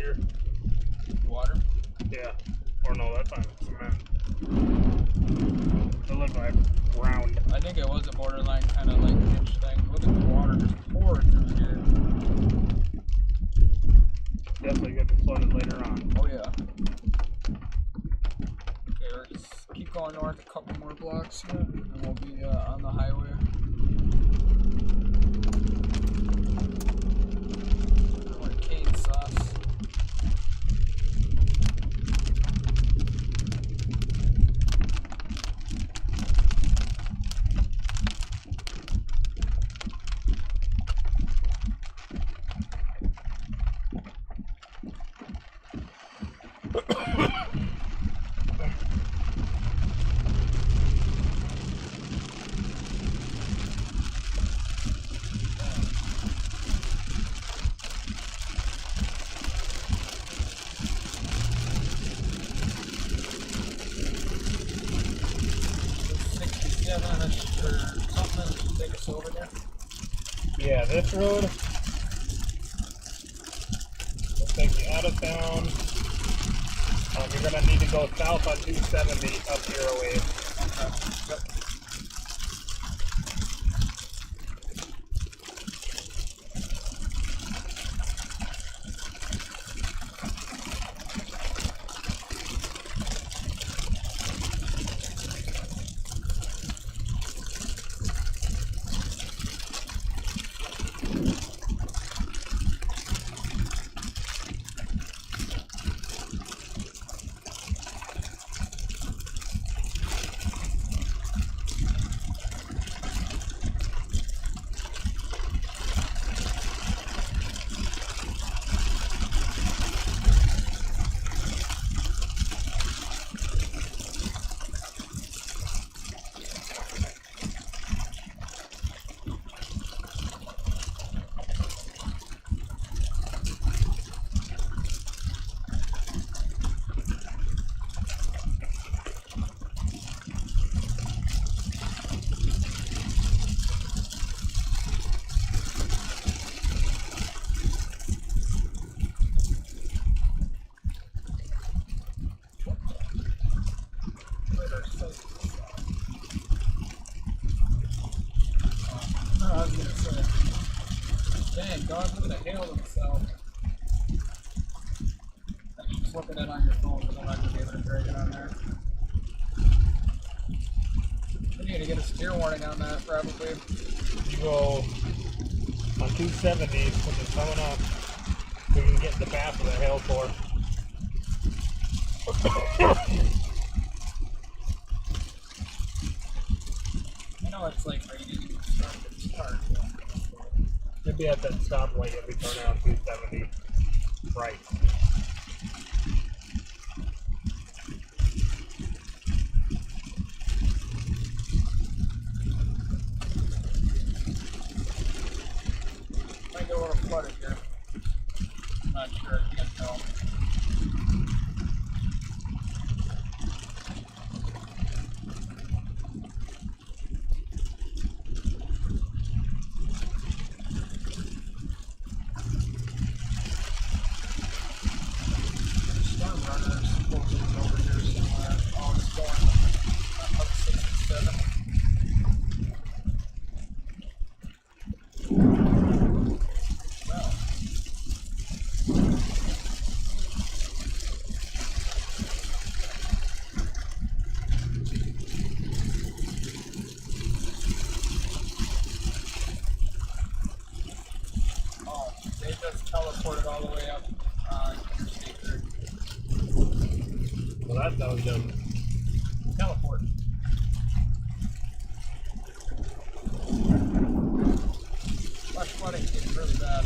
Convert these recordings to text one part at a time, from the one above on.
here. Water? Yeah. Or no, that's not cement. It looked like round. I think it was a borderline kind of like pitch thing. Look at the water just pouring through here. Definitely gonna be flooded later on. Oh yeah. Okay, let's keep going north a couple more blocks here, and we'll be on the highway. I want cane sauce. Yeah, this road will take you out of town. You're going to need to go south on 270 up here a ways. Okay. Yep. I was gonna say, dang, God, look at the hail himself. I'm just looking at it on your phone, but I'm not gonna be able to drag it on there. We need to get a steer warning on that, probably. You go on 270, which is coming up, we can get in the path of the hail core. I know it's like raining and start. You'll be at that stoplight if we turn out 270 right. Might get a little flooded here. I'm not sure, I can't tell. Storm runner is supposedly over here somewhere. Oh, it's going up 67. Well. Oh, they just teleported all the way up interstate 30. Well, that's how we done. Teleport. Flash flooding is really bad.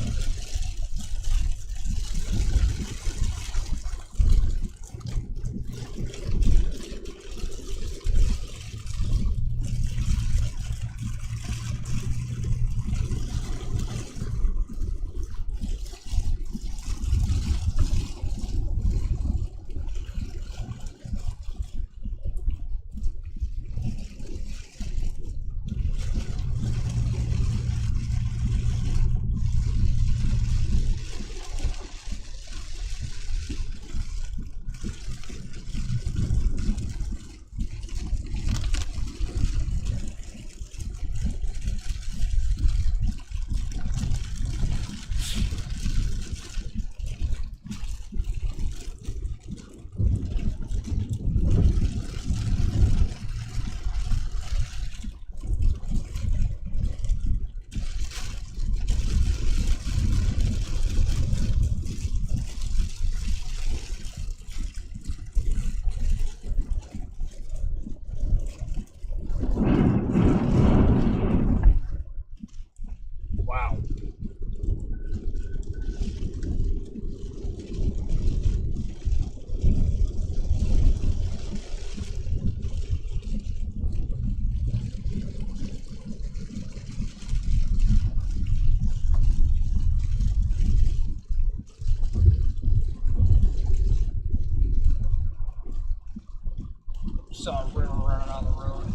saw a river running on the road.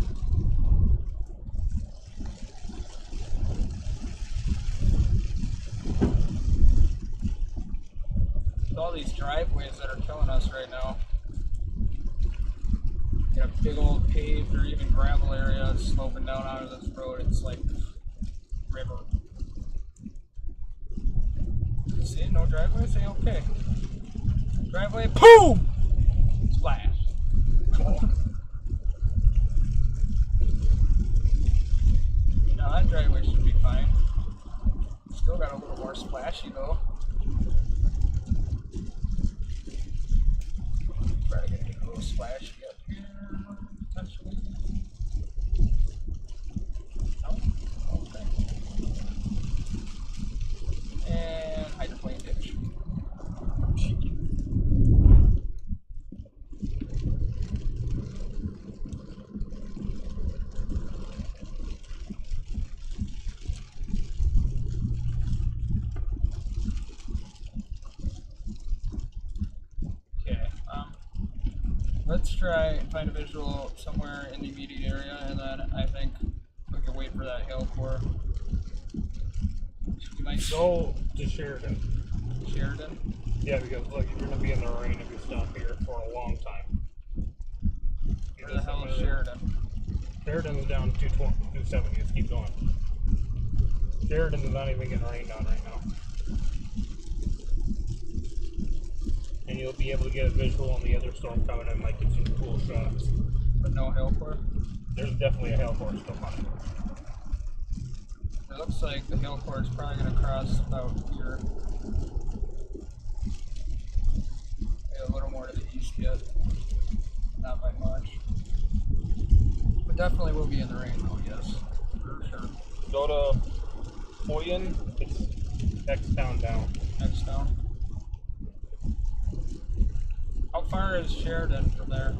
With all these driveways that are killing us right now. You got a big old paved or even gravel area sloping down out of this road. It's like river. See, no driveway? Say okay. Driveway, boom! Splash. Now that driveway should be fine. Still got a little more splashy though. Probably gonna get a little splashy up here, potentially. No? Okay. And hydroplane ditch. Let's try and find a visual somewhere in the immediate area, and then I think we can wait for that hail core. You might go to Sheridan. Sheridan? Yeah, because look, you're going to be in the rain if you stop here for a long time. Where the hell is Sheridan? Sheridan's down 270. Just keep going. Sheridan's not even getting rained on right now. And you'll be able to get a visual on the other storm coming in, like get some cool shots. But no hail core? There's definitely a hail core still coming. It looks like the hail core is probably going to cross about here. Maybe a little more to the east yet. Not by much. But definitely will be in the rain though, yes. For sure. Go to Hoyen, it's next town down. Next town. How far is Sheridan from there?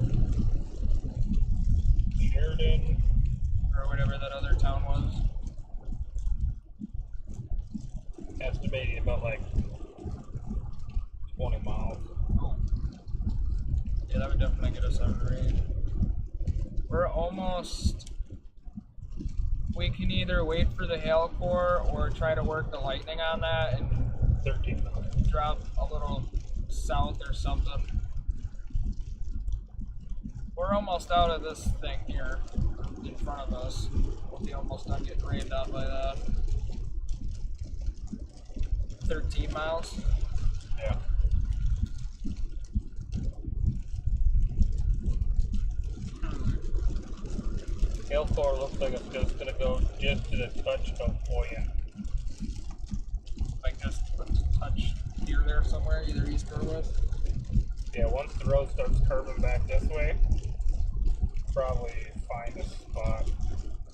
Sheridan. Or whatever that other town was. Estimating about like 20 miles. Oh. Yeah, that would definitely get us out of range. We're almost... We can either wait for the hail core or try to work the lightning on that and 13 miles. Drop a little south or something. We're almost out of this thing here in front of us. We'll be almost done getting rained on by that. 13 miles? Yeah. Hail core looks like it's just going to go just to the touch of Hoyen. Like just a touch here, there somewhere, either east or west? Yeah, once the road starts curving back this way, probably find a spot.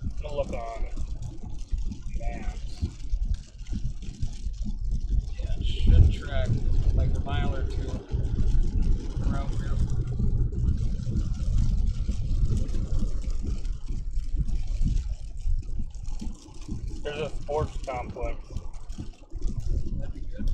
I'm gonna look on maps. Yeah, it should track like a mile or two around here. There's a sports complex. That'd be good.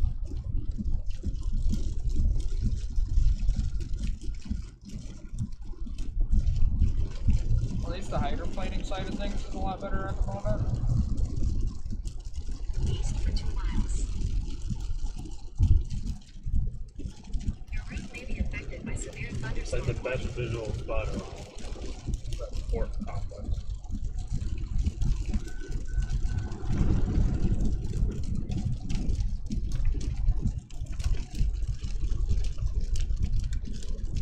At least the hydroplaning side of things is a lot better at the moment. East for 2 miles. Your route may be affected by severe That's thunderstorms. the best visual spot around that sports complex.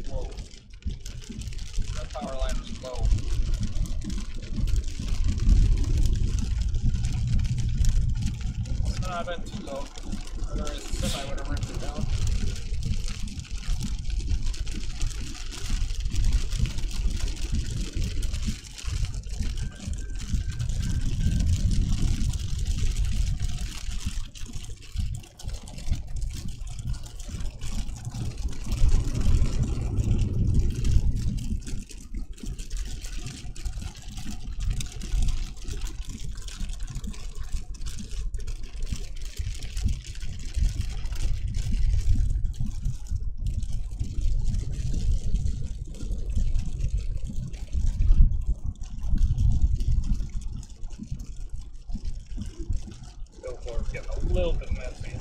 Whoa. That power line was low. It's not been too low. Otherwise the semi would have ripped it down. little bit messy.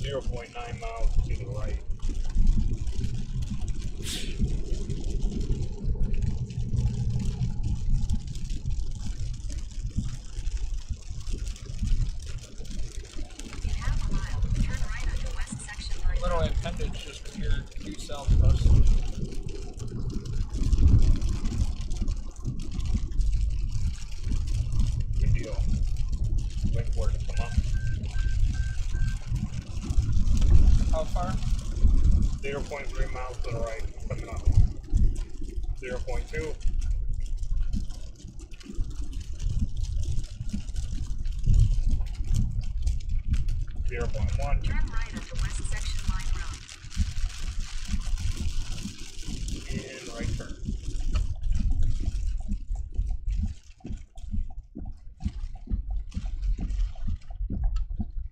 .9 miles to the right. In half a mile, turn right onto West Section Line. Little appendage just appeared due south of us. Good deal. Wait for it to come up. How far? 0.3 miles to the right, coming up. 0.2. .1. Turn right onto West Section Line Road. And right turn.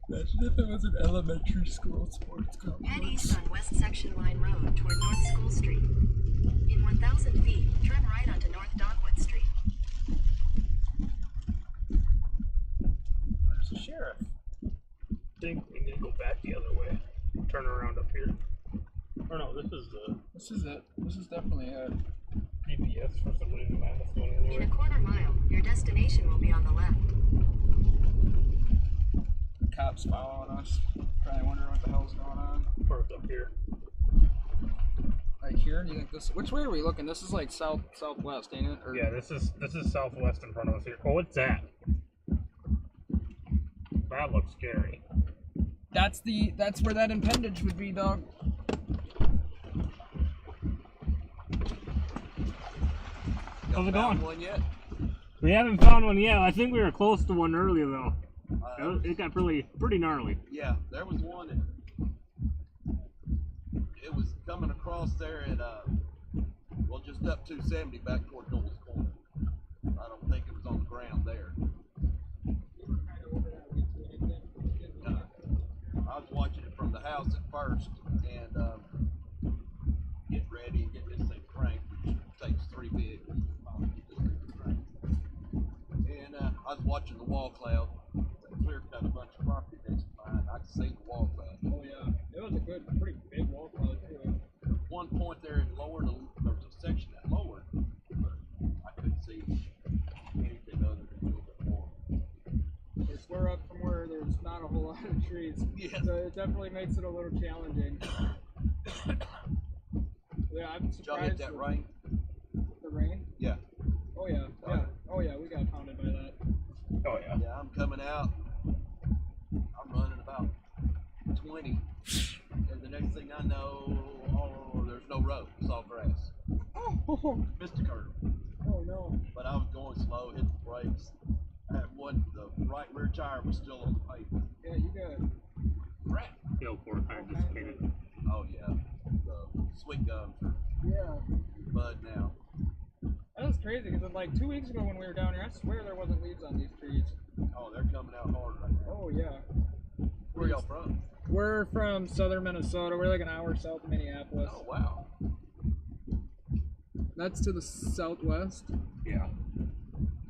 Imagine if it was an elementary school sports Head east complex. on West Section Line Road toward North School Street. In 1,000 feet, turn right onto North Dogwood Street. There's the sheriff. I think we need to go back the other way. Turn around up here. Or no, this is the This is it. This is definitely it. GPS for some reason. I was going In anywhere. a quarter mile, your destination will be on the left. Cops following us. Probably wondering what the hell's going on. Parked up here. Like here? Do you think this? Which way are we looking? This is like southwest, ain't it? Or, Yeah, this is southwest in front of us here. Oh, what's that? That looks scary. That's where that appendage would be, dog. How's it going? One yet? We haven't found one yet. I think we were close to one earlier though. It got pretty gnarly. Yeah, there was one that it was coming across there at well, just up 270 back toward Dole's Corner. I don't think it was on the ground there. I was watching it from the house at first and get ready and get this thing cranked, which takes 3 vehicles to get this thing cranked. And I was watching the wall cloud. Clear cut a bunch of property next to mine. I could see the wall cloud. Oh yeah, it was a pretty big wall cloud too. One point there it lowered, there was a section that lowered, but I couldn't see anything other than a little bit more. It's we're up from where there's not a whole lot of trees. Yeah. So it definitely makes it a little challenging. Yeah, I'm Did y'all hit surprised. that rain? The rain? Yeah. Oh yeah, yeah. Oh yeah, we got pounded by that. Oh yeah. Yeah, I'm coming out. I'm running about 20. And the next thing I know, oh, there's no road. It's all grass. Oh, Missed a curve. oh no. But I was going slow, hit the brakes. The right rear tire was still on the pavement. Yeah, you got Crap. Hill court kind of dissipated. Oh yeah. The sweet gums are yeah. bud now. That was crazy because like 2 weeks ago when we were down here, I swear there wasn't leaves on these trees. Oh, they're coming out hard right now. Oh yeah. Where y'all from? We're from southern Minnesota. We're like an hour south of Minneapolis. Oh wow. That's to the southwest. Yeah.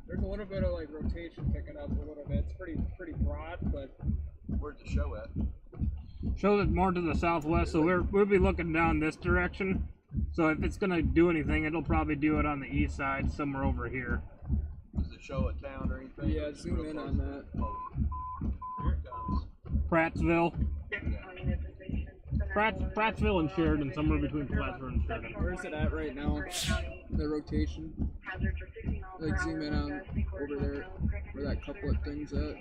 There's a little bit of like rotation picking up a little bit. It's pretty broad, but Where's the show at? Shows it more to the southwest, so we'll be looking down this direction. So if it's gonna do anything, it'll probably do it on the east side, somewhere over here. Does it show a town or anything? Yeah, Or is it zoom real in close on to that. the pole? Here it comes. Prattsville. Prattsville and Sheridan, somewhere between Plattsburgh and Sheridan. where's it at right now? The rotation. Like zoom in on over there where that couplet thing's at.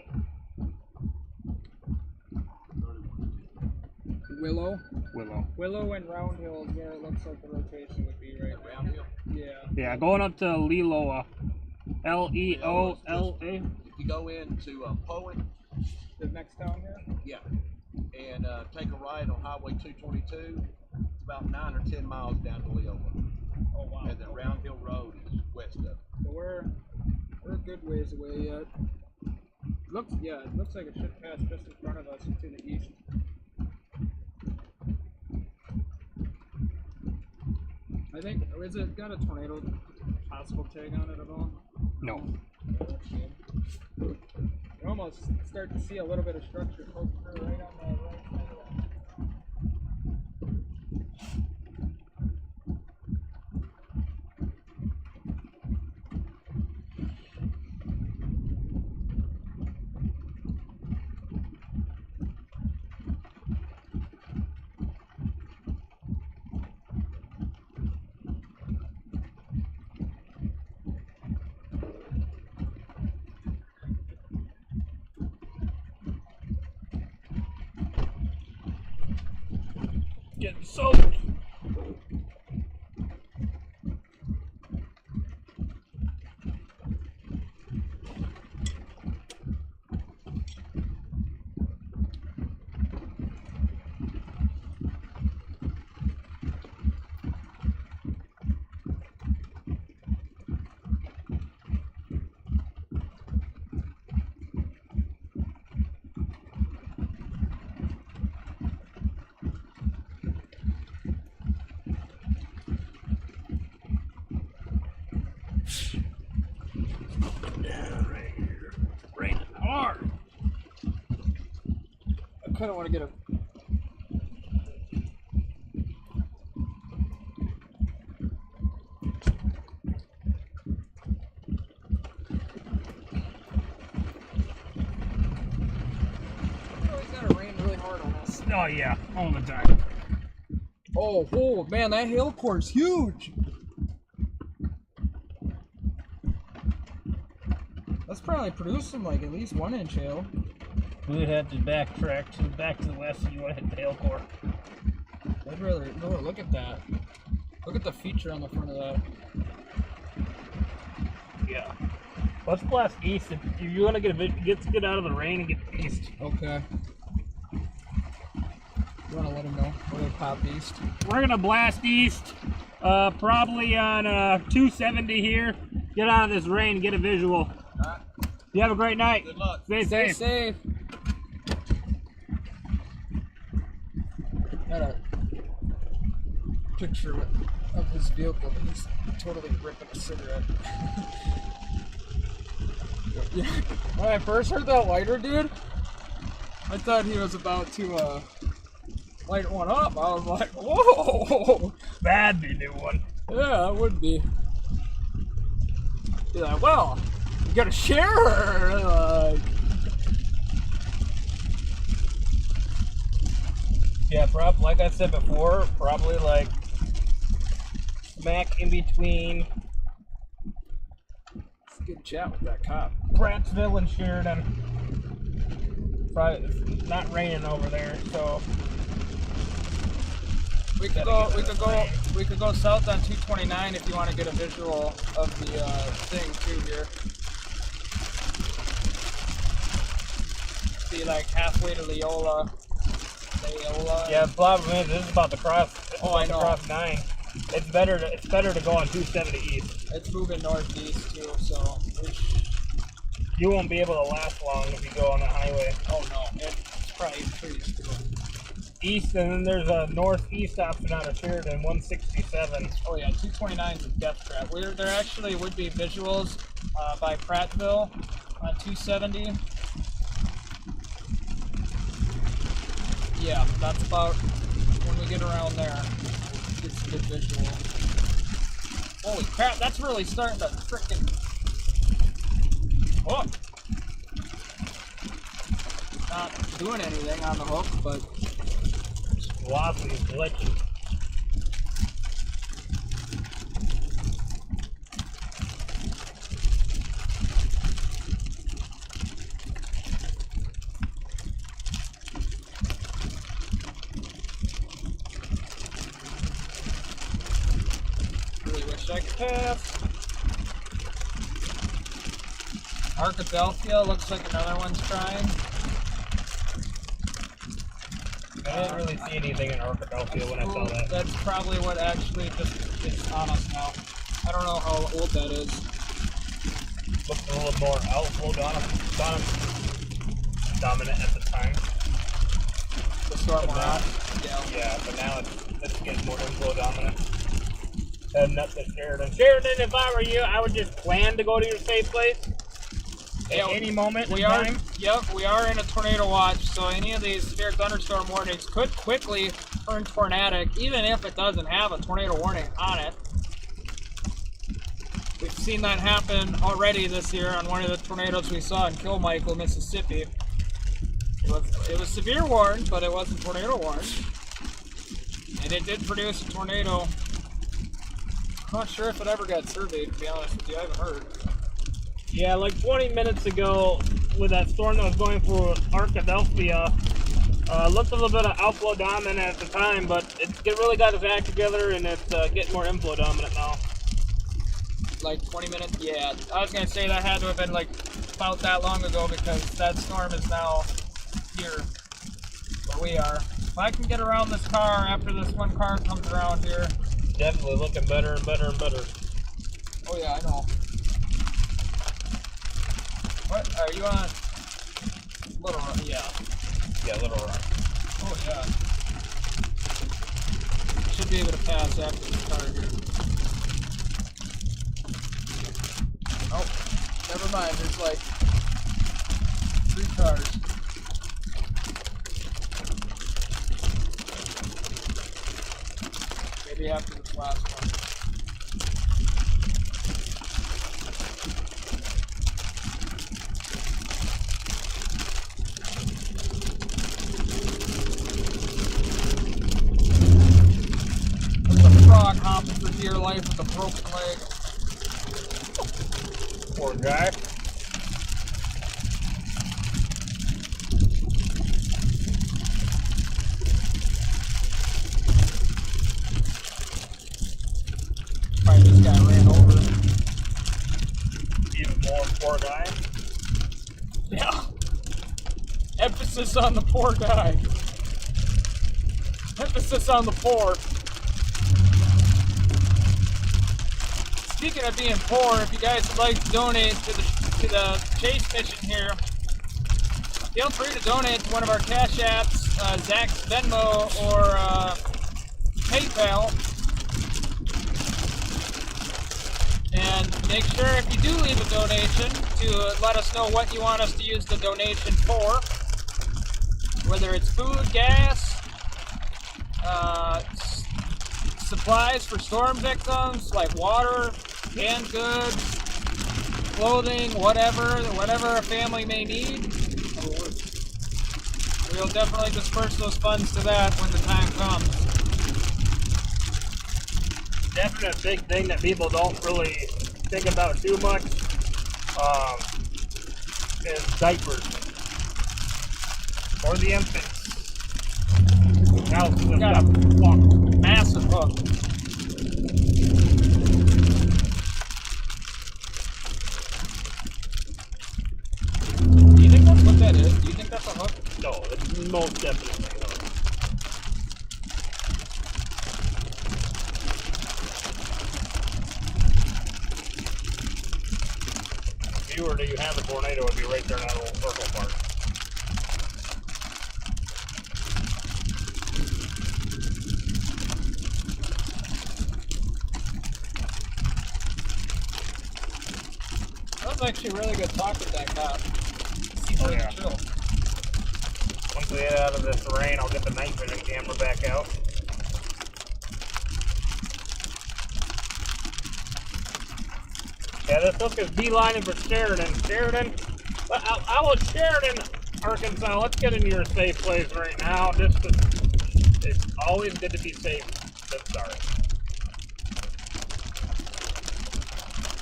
Willow and Round Hill is where it looks like the rotation would be right now. Round Hill? Yeah. Yeah, going up to Leloa. Leola. If you go into Poet, The next town here? yeah, and take a right on Highway 222, it's about 9 or 10 miles down to Leola. Oh wow. And then Round Hill Road is west of it. So we're a good ways away yet. It looks like it should pass just in front of us to the east. I think, is it got a tornado possible tag on it at all? No. almost start to see a little bit of structure poke through right on the right side of that. Getting soaked. Hard. I kind of want to get a. It's gonna rain really hard on us. Oh yeah, all the time. Oh man, that hail core's huge. That's probably producing like at least 1 inch hail. We would have to backtrack back to the west if you want to hit the hail core. I'd rather look at that. Look at the feature on the front of that. Yeah. Let's blast east. If you want to get out of the rain and get east. Okay. You want to let him know? We're gonna pop east. We're gonna blast east, probably on 270 here. Get out of this rain and get a visual. Alright. You have a great night. Good luck. Stay Stay safe. safe. Got a picture of his vehicle. He's totally ripping a cigarette. Yeah. When I first heard that lighter, dude, I thought he was about to light one up. I was like, whoa! That'd be a new one. Yeah, it would be. Be like, well, you gotta share her. Like, Yeah, like I said before, probably like smack in between it's a good chat with that cop. Prattsville and Sheridan. Probably it's not raining over there, so We could go south on 229 if you want to get a visual of the thing too here. Be like halfway to Leola. yeah. The problem is this is about to cross. I know. Cross 9. It's better to go on 270 east. It's moving northeast too, so You won't be able to last long if you go on the highway. oh no, it's probably trees too. East, and then there's a northeast option out of Sheridan, 167. Oh yeah, 229 is a death trap. There actually would be visuals by Prattville on 270. Yeah, that's about when we get around there. It's a good visual. Holy crap, that's really starting to frickin' hook. Not doing anything on the hook, but Velocity is glitching. really wish I could pass. Arkadelphia looks like another one's trying. I didn't really see anything in Arkadelphia when I saw that. That's probably what actually just is on us now. I don't know how old that is. Looks a little more outflow dominant at the time. The storm we're on. Yeah, but now it's getting more inflow dominant. Heading up to Sheridan. Sheridan, if I were you, I would just plan to go to your safe place. Yeah, at any moment we in are. time? Yep, we are in a tornado watch, so any of these severe thunderstorm warnings could quickly turn tornadic, even if it doesn't have a tornado warning on it. We've seen that happen already this year on one of the tornadoes we saw in Kilmichael, Mississippi. It was severe warned, but it wasn't tornado warned. And it did produce a tornado. I'm not sure if it ever got surveyed, to be honest with you. I haven't heard. Yeah, like 20 minutes ago, with that storm that was going through Arkadelphia, looked a little bit of outflow dominant at the time, but it really got its act together, and it's getting more inflow dominant now. Like 20 minutes? Yeah. I was going to say that had to have been like about that long ago, because that storm is now here where we are. If I can get around this car after this one car comes around here. Definitely looking better and better and better. Oh yeah, I know. What? Are you on? Little Rock? Yeah. Yeah, Little Rock. Oh yeah. Should be able to pass after this car here. Oh, never mind. There's like 3 cars. Maybe after this last one. There's a frog hopping for dear life with a broken leg. Poor guy. Probably just got ran over. Even more poor guy. Yeah. Emphasis on the poor guy. Emphasis on the poor. Speaking of being poor, if you guys would like to donate to the chase mission here, feel free to donate to one of our Cash Apps, Zach's Venmo, or PayPal. And make sure if you do leave a donation to let us know what you want us to use the donation for. Whether it's food, gas, supplies for storm victims like water, canned goods, clothing, whatever a family may need. We'll definitely disperse those funds to that when the time comes. Definite big thing that people don't really think about too much is diapers for the infants. Now We got a massive hook. Do you think that's what that is? Do you think that's a hook? No, it's most definitely not. If you were to have a tornado, it would be right there in that little circle part. That was actually really good talk with that cop. He's really chill. Once we get out of this rain, I'll get the night vision camera back out. Yeah, this hook is beelining for Sheridan. I was Sheridan, Arkansas. Let's get into your safe place right now. It's always good to be safe to start.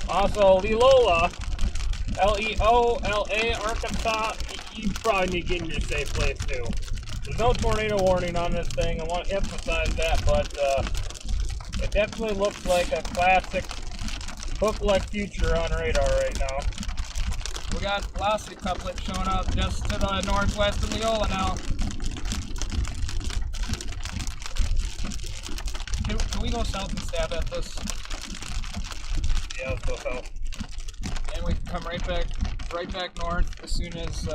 Also, Leola, Leola, Arkansas, you probably need to get in your safe place too. There's no tornado warning on this thing. I want to emphasize that, but it definitely looks like a classic hook-like future on radar right now. We got velocity couplet showing up just to the northwest of Leola now. Can we go south and stab at this? Yeah, let's go south. And we can come right back north as soon as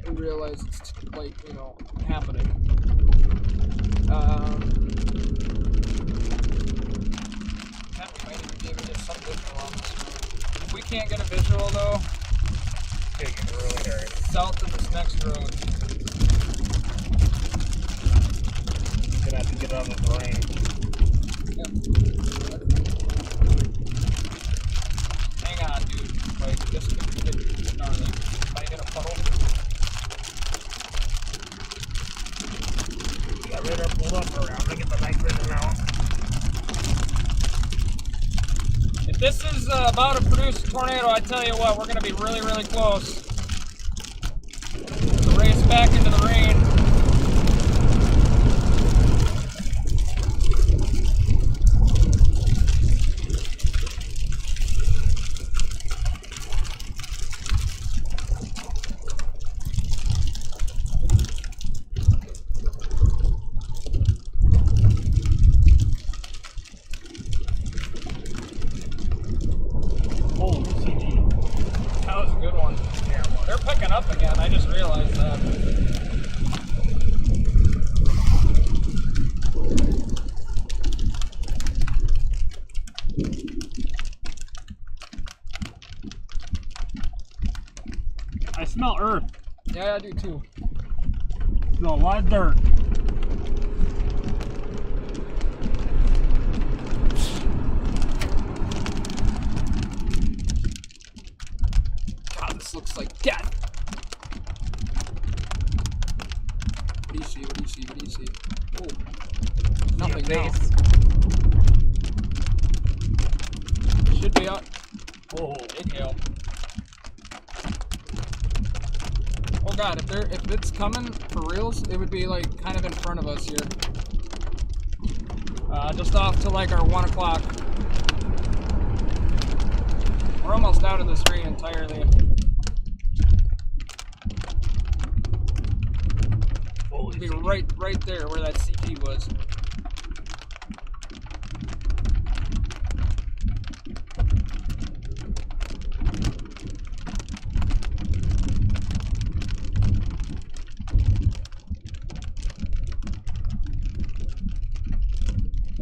we realize it's like, happening. That might even be able to get some good along this. If we can't get a visual though. Taking really hard. South of this next road. Gonna have to get on the rain. Hang on, dude. Like, this could get gnarly. If I hit a puddle. Got radar pulled up around to get the night vision out. If this is about to produce a tornado, I tell you what, we're going to be really, really close. To race back into the rain. Up again, I just realized that. I smell earth. Yeah, I do too. Smell a lot of dirt. God, this looks like death. What do you see? What do you see? What do you see? Oh, nothing now. Should be out. Oh, Big hail. Oh God, if it's coming for reals, it would be like kind of in front of us here. Just off to like our 1 o'clock. We're almost out of this rain entirely. It'd be right there where that CP was.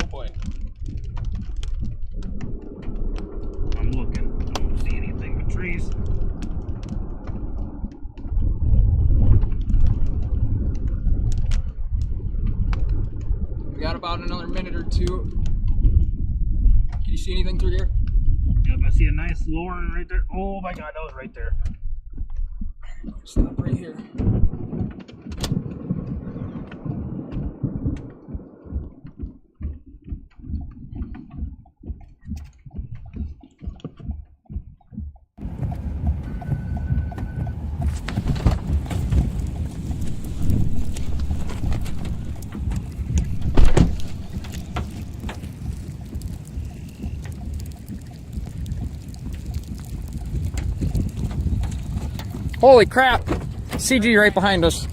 Oh boy. I'm looking. I don't see anything but trees. We got about another minute or two. Can you see anything through here? Yep, I see a nice lorn right there. Oh my God, that was right there. Stop right here. Holy crap! CG right behind us.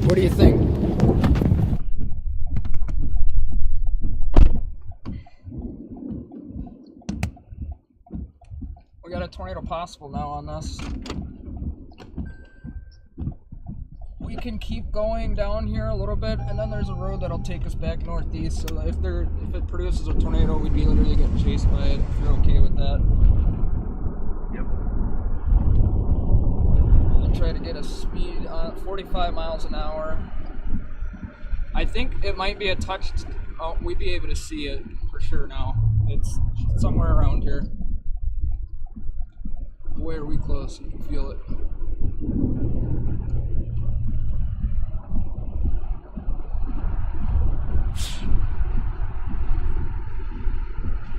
What do you think? We got a tornado possible now on this. We can keep going down here a little bit, and then there's a road that'll take us back northeast. So if it produces a tornado, we'd be literally getting chased by it. If you're okay with that. Yep. We'll try to get a speed 45 miles an hour. I think it might be a touch. Oh, we'd be able to see it for sure now. It's somewhere around here. Way are we close? You can feel it.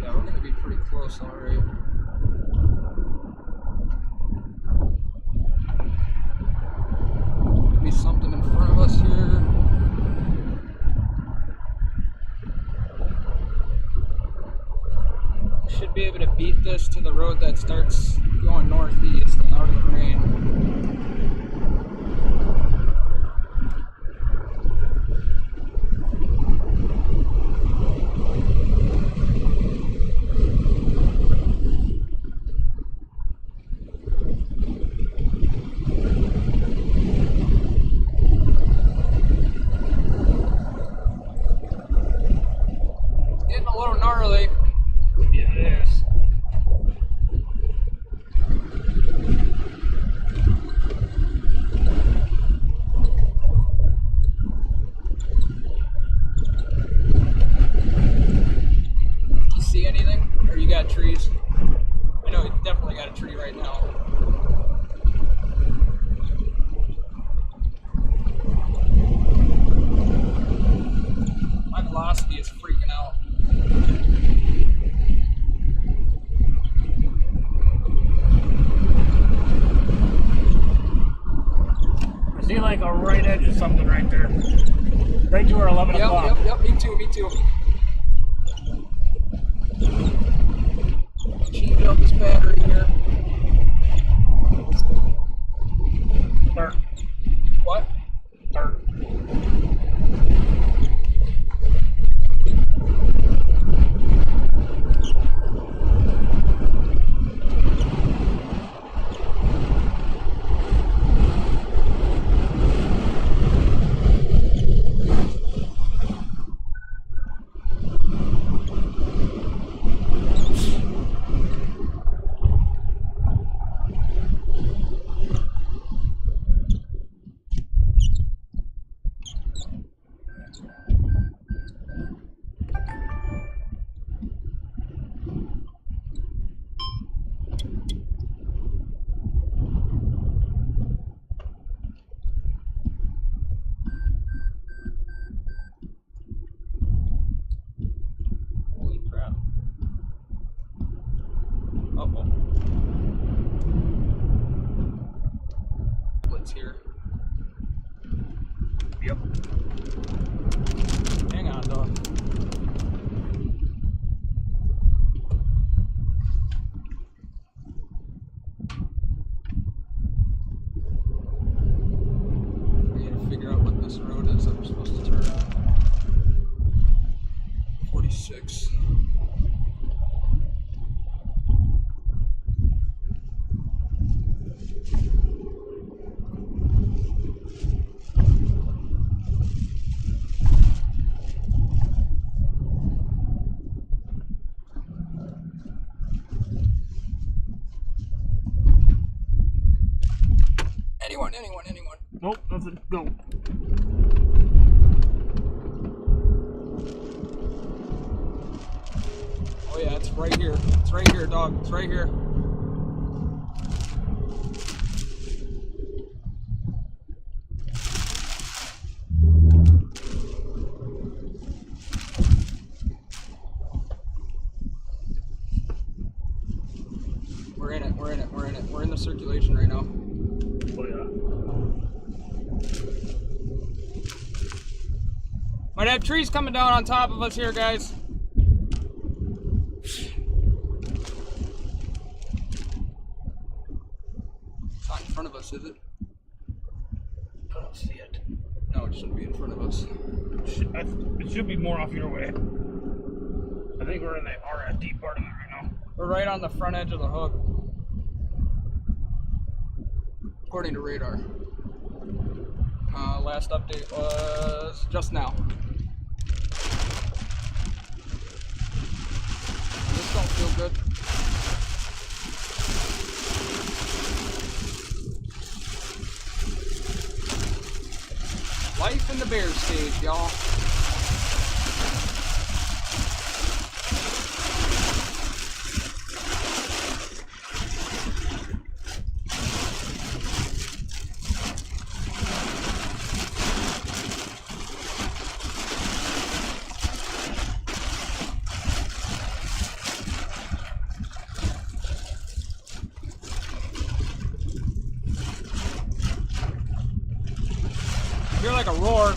Yeah, we're gonna be pretty close, all right. Could be something in front of us here. Should be able to beat this to the road that starts going northeast and out of the rain. Getting a little gnarly. Yeah, it is. You see anything? Or you got trees? I know you definitely got a tree right now. My velocity is freaking out. I see like a right edge of something right there. Right to our 11 o'clock. Yep, me too. Change out this battery here. Start. What? Start. Holy crap. Uh-oh. Let's hear. Yep. Hang on, dog. I need to figure out what this road is that we're supposed to turn on. 46. Anyone. Nope, nothing. Go. Oh yeah, it's right here. It's right here, dog. It's right here. We're in it. We're in the circulation right now. Oh yeah. Might have trees coming down on top of us here, guys. It's not in front of us, is it? I don't see it. No, it shouldn't be in front of us. It should be more off your way. I think we're in the RFD part of it right now. We're right on the front edge of the hook. According to radar. Last update was just now. This don't feel good. Life in the bear stage, y'all. hear like a roar.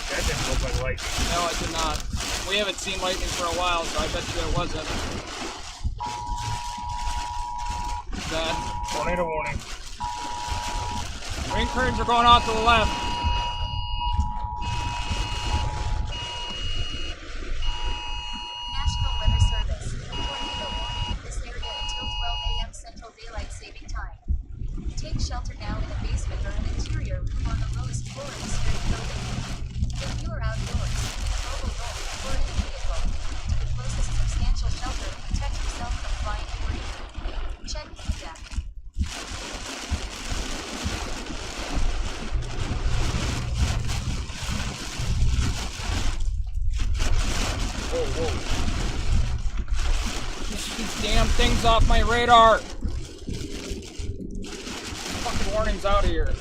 That didn't look like lightning. No, it did not. We haven't seen lightning for a while, so I bet you it wasn't. That Tornado warning. rain curtains are going off to the left. National Weather Service. Tornado warning in this area until 12 a.m. Central Daylight Saving Time. Take shelter now in a basement or an interior room on the lowest floor of a strict building. If you are outdoors, mobile home, or in a vehicle, to the closest substantial shelter and protect yourself from flying debris. Check deck. Whoa, whoa. Get these damn things off my radar. Fucking warnings out of here.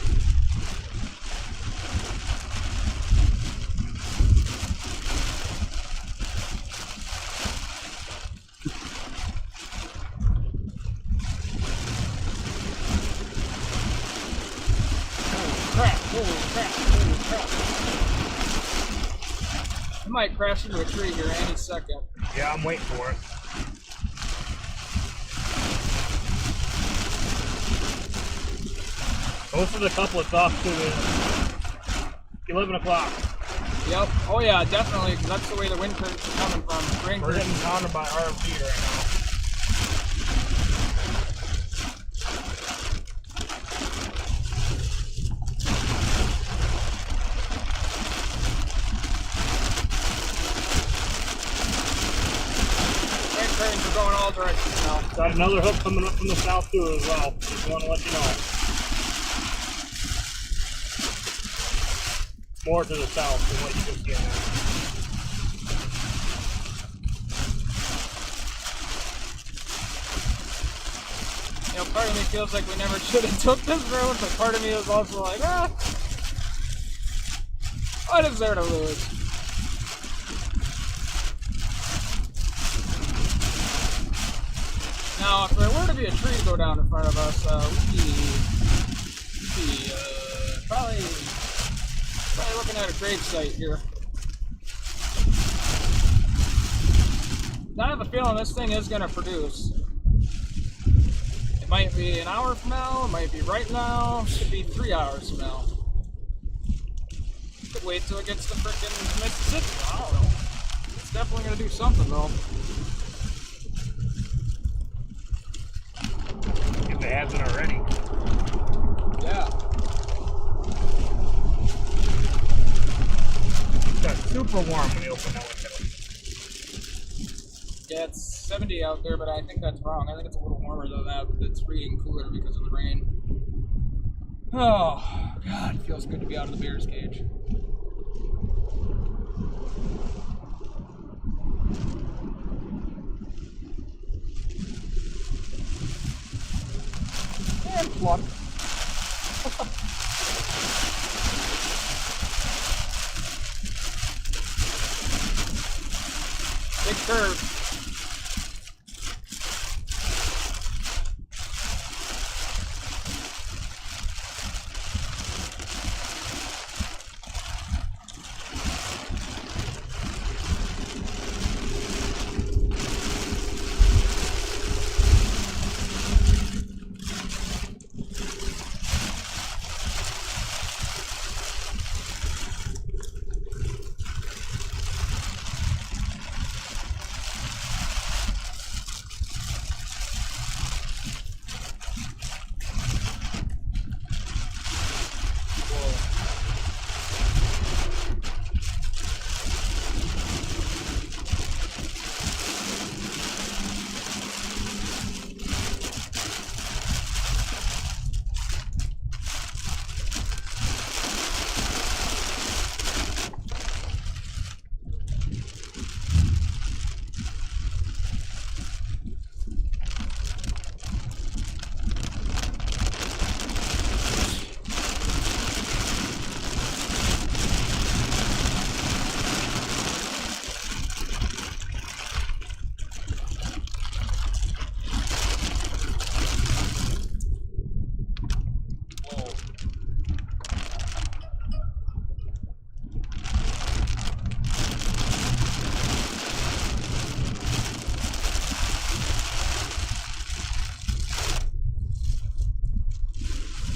Holy crap. I might crash into a tree here any second. Yeah, I'm waiting for it. Most of the couplets off to the 11 o'clock. Yep. Oh yeah, definitely, because that's the way the wind currents are coming from. Rain We're currents. getting pounded by RFD right now. Rain currents are going all directions now. Got another hook coming up from the south too as well. Just want to let you know. More to the south than what you just get at. You know, part of me feels like we never should have took this road, but part of me is also like, what is there to lose? Now, if there were to be a tree to go down in front of us, we'd be probably looking at a grave site here. I have a feeling this thing is going to produce. It might be an hour from now, it might be right now, it could be 3 hours from now. Could wait till it gets to frickin' Mississippi, I don't know. It's definitely going to do something though. If it hasn't already. Yeah. It got super warm when you open that window. Yeah, it's 70 out there, but I think that's wrong. I think it's a little warmer than that, but it's reading cooler because of the rain. Oh, God, it feels good to be out of the bear's cage. And pluck. Big curve.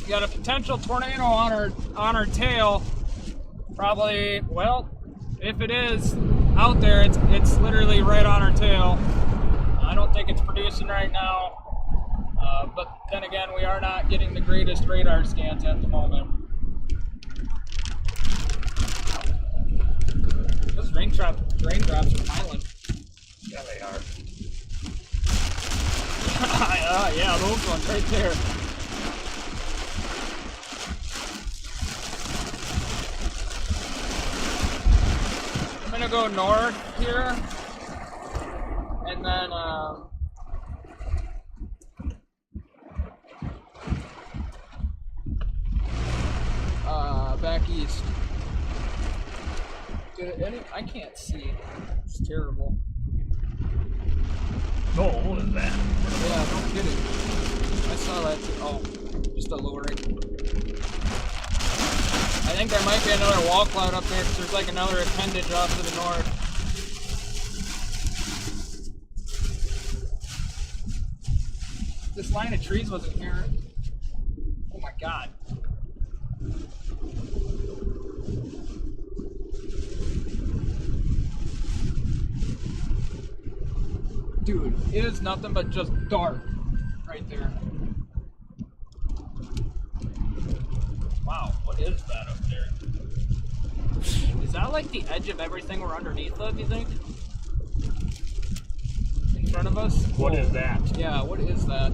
We got a potential tornado on our tail. Probably, well, if it is out there, it's literally right on our tail. I don't think it's producing right now. But then again, we are not getting the greatest radar scans at the moment. Those raindrops are piling. Yeah, they are. Yeah, those ones right there. I'm gonna go north here, and then back east. I can't see. It's terrible. Oh, what is that? Yeah, no kidding. I saw that. Oh, just a lowering. I think there might be another wall cloud up there because there's like another appendage off to the north. This line of trees wasn't here. Oh my god. Dude, it is nothing but just dark right there. Wow, what is that up there? Is that like the edge of everything we're underneath of, you think? In front of us? What is that? Yeah, what is that?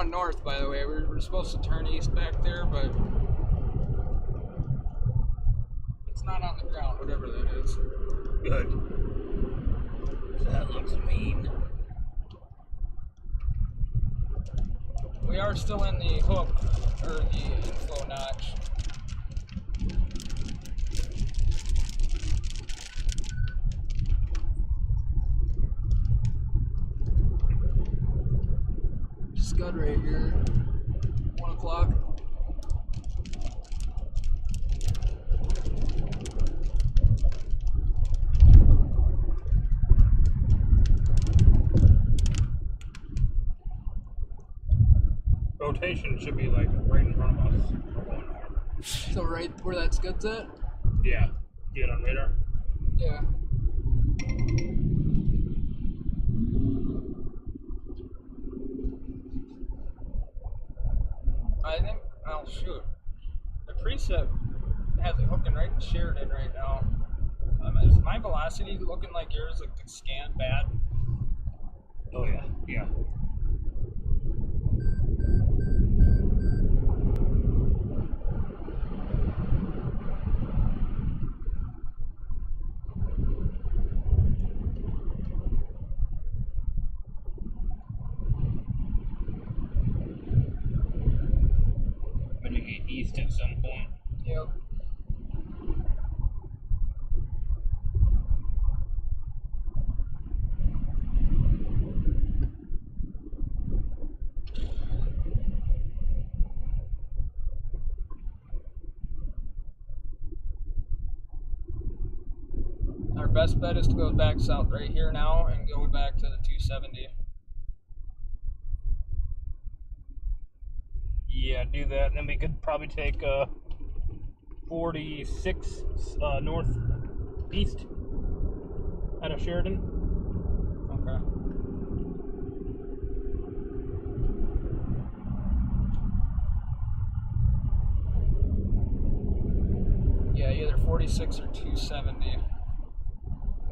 North, by the way. We're supposed to turn east back there, but it's not on the ground, whatever that is. Good. That looks mean. We are still in the hook, or the inflow notch. Scud right here, 1 o'clock. Rotation should be like right in front of us. We're going north. So right where that scud's at? Yeah. Get on radar? Yeah. I think, oh shoot, the preset has it hooking right in Sheridan right now. Is my velocity looking like yours, like the scan bad? Oh yeah, yeah. Gonna get east at some point. Yep. Our best bet is to go back south right here now and go back to the 270. Yeah, do that, and then we could probably take 46 northeast out of Sheridan. 46 or 270.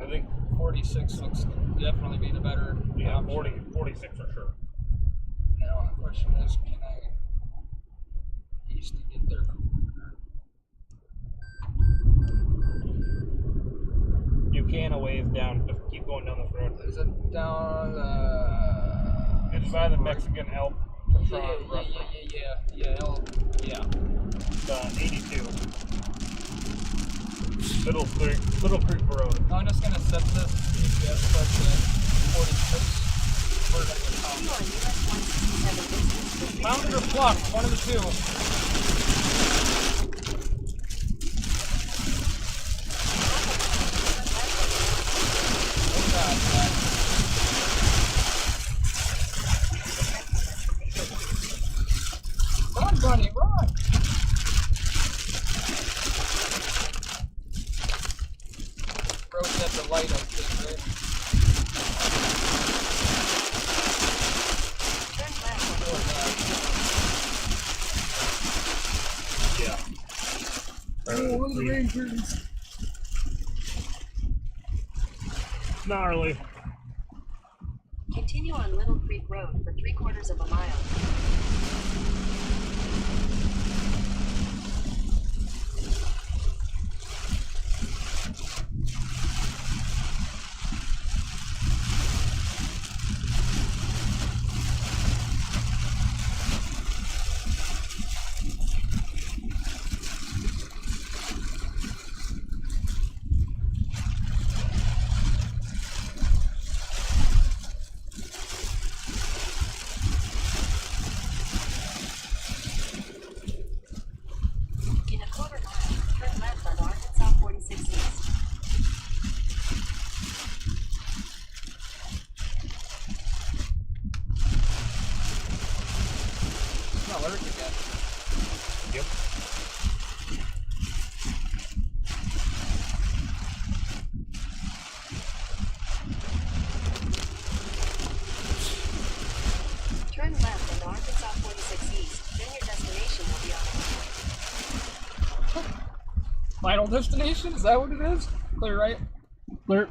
I think 46 looks definitely be the better yeah, option. 46 for sure. Now the question is, can I east to get there quicker? You can a ways down. Just keep going down this road. Is it down? It's by the Mexican Elk. Yeah. 82. Little Creek Road. I'm just gonna set this GPS clip to 46. We're gonna get pounded. Pounded or plucked, one of the two. Run, buddy, run! Road's at the light, I think, right? Yeah. Oh, the rain curtains. Gnarly. Continue on Little Creek Road for 3/4 of a mile. In a 1/4 mile, turn left on Arkansas 46 East. It's not alert again. Yep. Turn left on Arkansas 46 East, then your destination will be on the right. Final destination? Is that what it is? Clear right? Clear.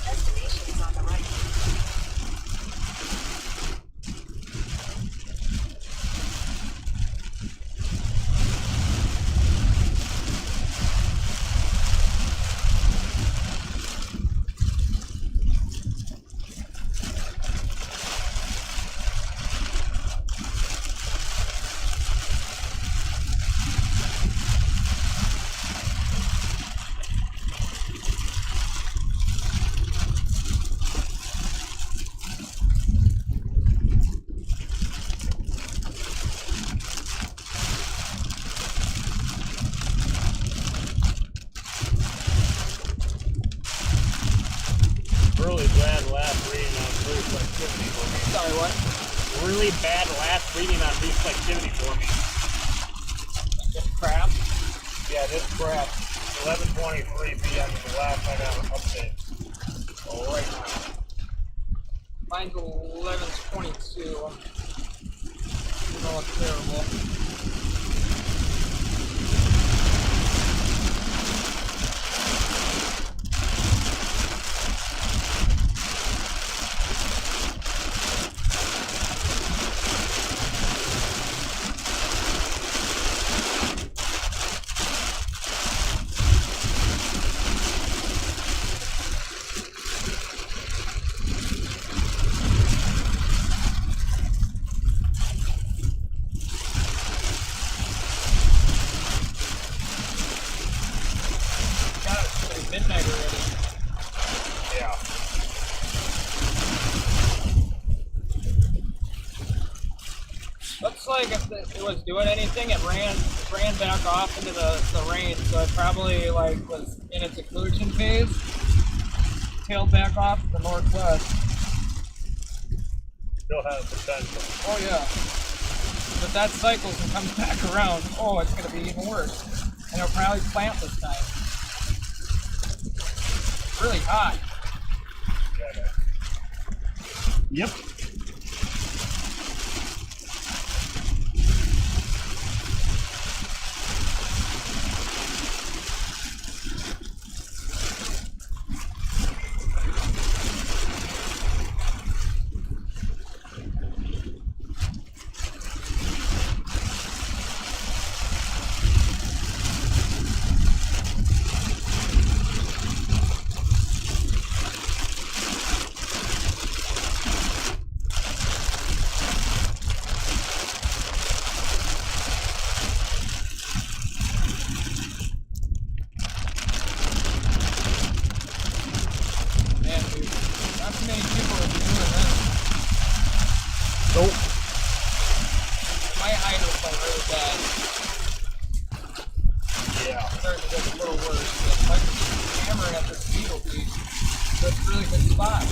Destination is on the right. Really bad last reading on reflectivity for me. Sorry, what? Really bad last reading on reflectivity for me. Just crap. Yeah, this crap. 11:23 p.m. is the last I got an update. All right. Mine's 11:22. You know what's terrible. God, it's midnight already. Yeah. Looks like if it was doing anything, it ran back off into the rain, so it probably like was in its occlusion phase, tailed back off to the northwest. Still has potential. Oh yeah. But that cycles and comes back around. Oh, it's gonna be even worse. And it'll probably plant this time. Really hot. Yeah, Yep. Nope. My hydro's been really bad. Yeah. It's starting to get a little worse, but if I can keep hammering at this needle piece, that's a really good spot.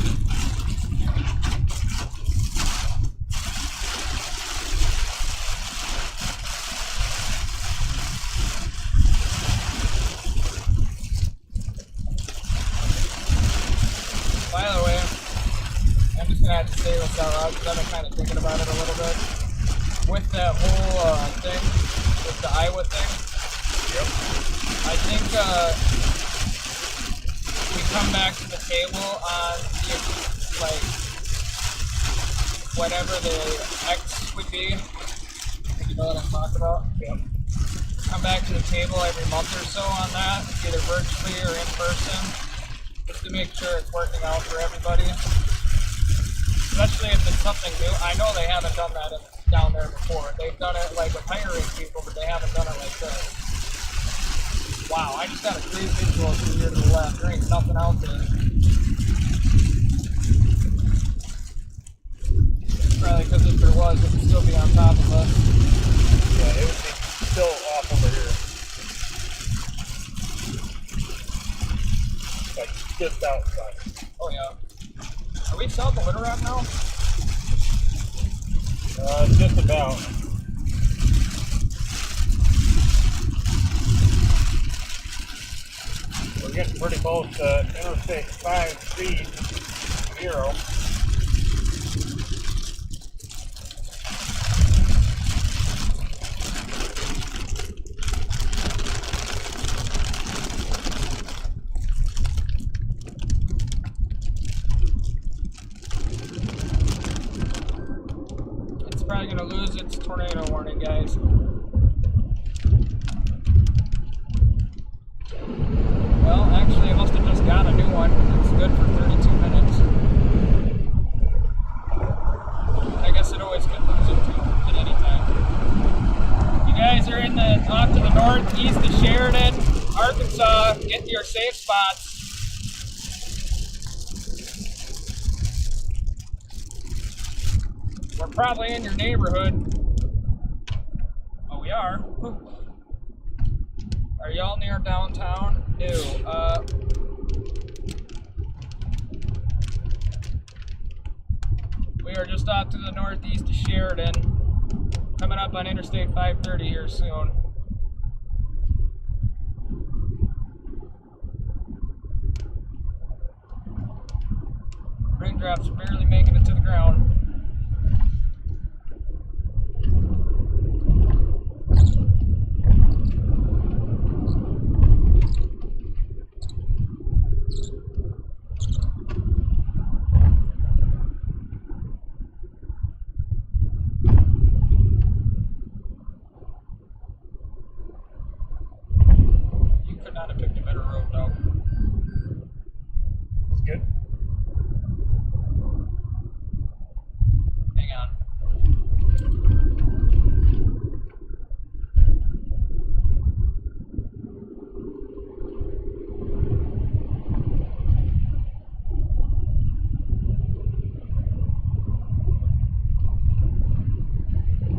By the way, I'm just gonna have to say this out loud because I've been kind of thinking about it a little bit. With that whole thing, with the Iowa thing, Yep. I think we come back to the table on the, like, whatever the X would be. You know what I'm talking about? Yep. Come back to the table every month or so on that, either virtually or in person, just to make sure it's working out for everybody. Especially if it's something new. I know they haven't done that down there before. They've done it like with hiring people, but they haven't done it like this. Wow, I just got a great visual from here to the left. There ain't nothing out there. Probably because if there was, it would still be on top of us. Yeah, it would be still off over here. Like just outside. Oh yeah. Are we south of Little Rock now? Just about. We're getting pretty close to Interstate 530. It's probably going to lose its tornado warning, guys. Well, actually, I must have just got a new one. It's good for 32 minutes. I guess it always can lose it at any time. You guys are off to the northeast of Sheridan, Arkansas. Get to your safe spots. We're probably in your neighborhood. Oh, we are? Are y'all near downtown? No. We are just off to the northeast of Sheridan. Coming up on Interstate 530 here soon. Raindrops are barely making it to the ground. Not a picked a better road, though. It's good. Hang on.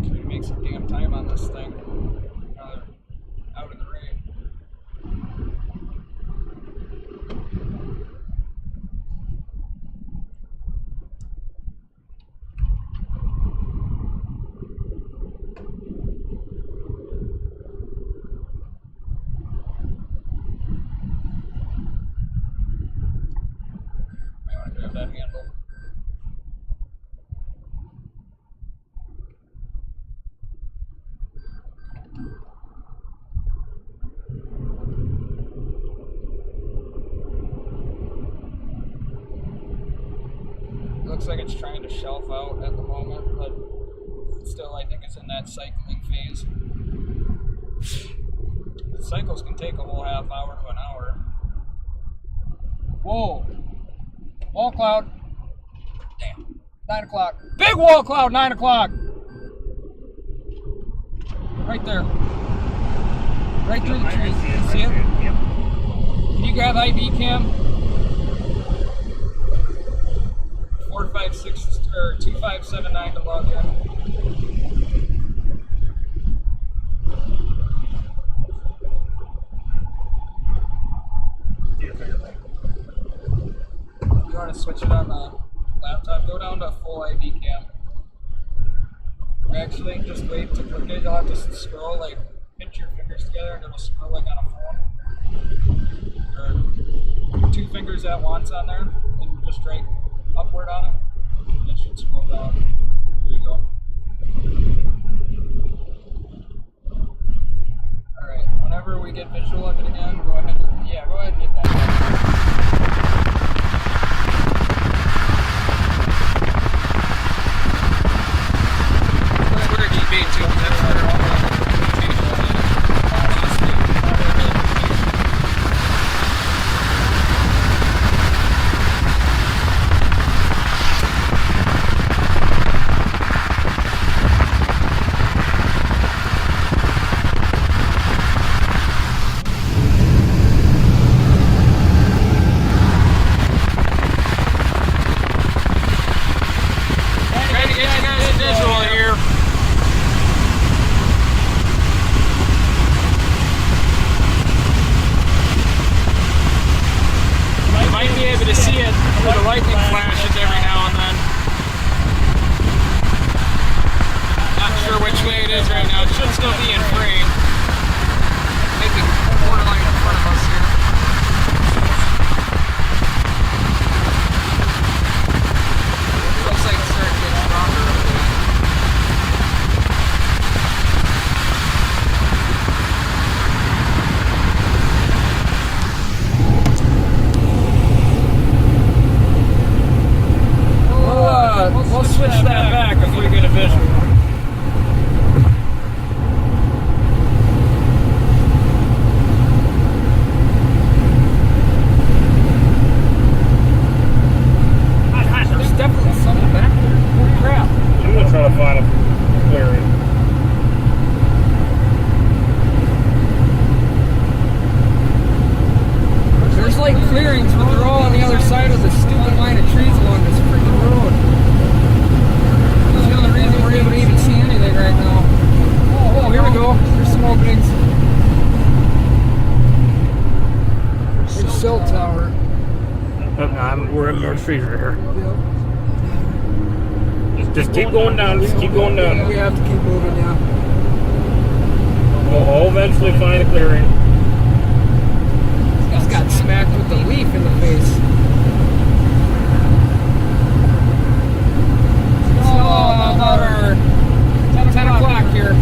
Should we make some damn time on this thing? Out in the rain. Might want to grab that handle. looks like it's trying to shelf out at the moment, but still I think it's in that cycling phase. The cycles can take a whole half hour to an hour. Whoa! Wall cloud. Damn. 9 o'clock. Big wall cloud, 9 o'clock. Right there. Right through the trees. See it? Yep. Can you grab IB cam? 456 or 2579 to log in. You want to switch it on the laptop? Go down to full IB cam. Actually, just wait to click it. You'll have to scroll, like, pinch your fingers together and it'll scroll like on a phone. Or 2 fingers at once on there and just drag upward on it. And it should scroll down. There you go. Alright, whenever we get visual of it again, go ahead and hit that button. We'll switch that back if we get a visual. There's definitely something back there. Holy crap. I'm going to try to find a clearing. There's like clearings, but they're all on the other side of the stupid line of trees along this freaking road. That's the only reason we're able to even see anything right now. Oh, here we go. There's some openings. There's a cell tower. We're in North Street right here. Yep. Just keep going down. Just keep going down. We have to keep moving, yeah. We'll eventually find a clearing. Just got smacked with the leaf in the face. Oh, about our 10 o'clock here.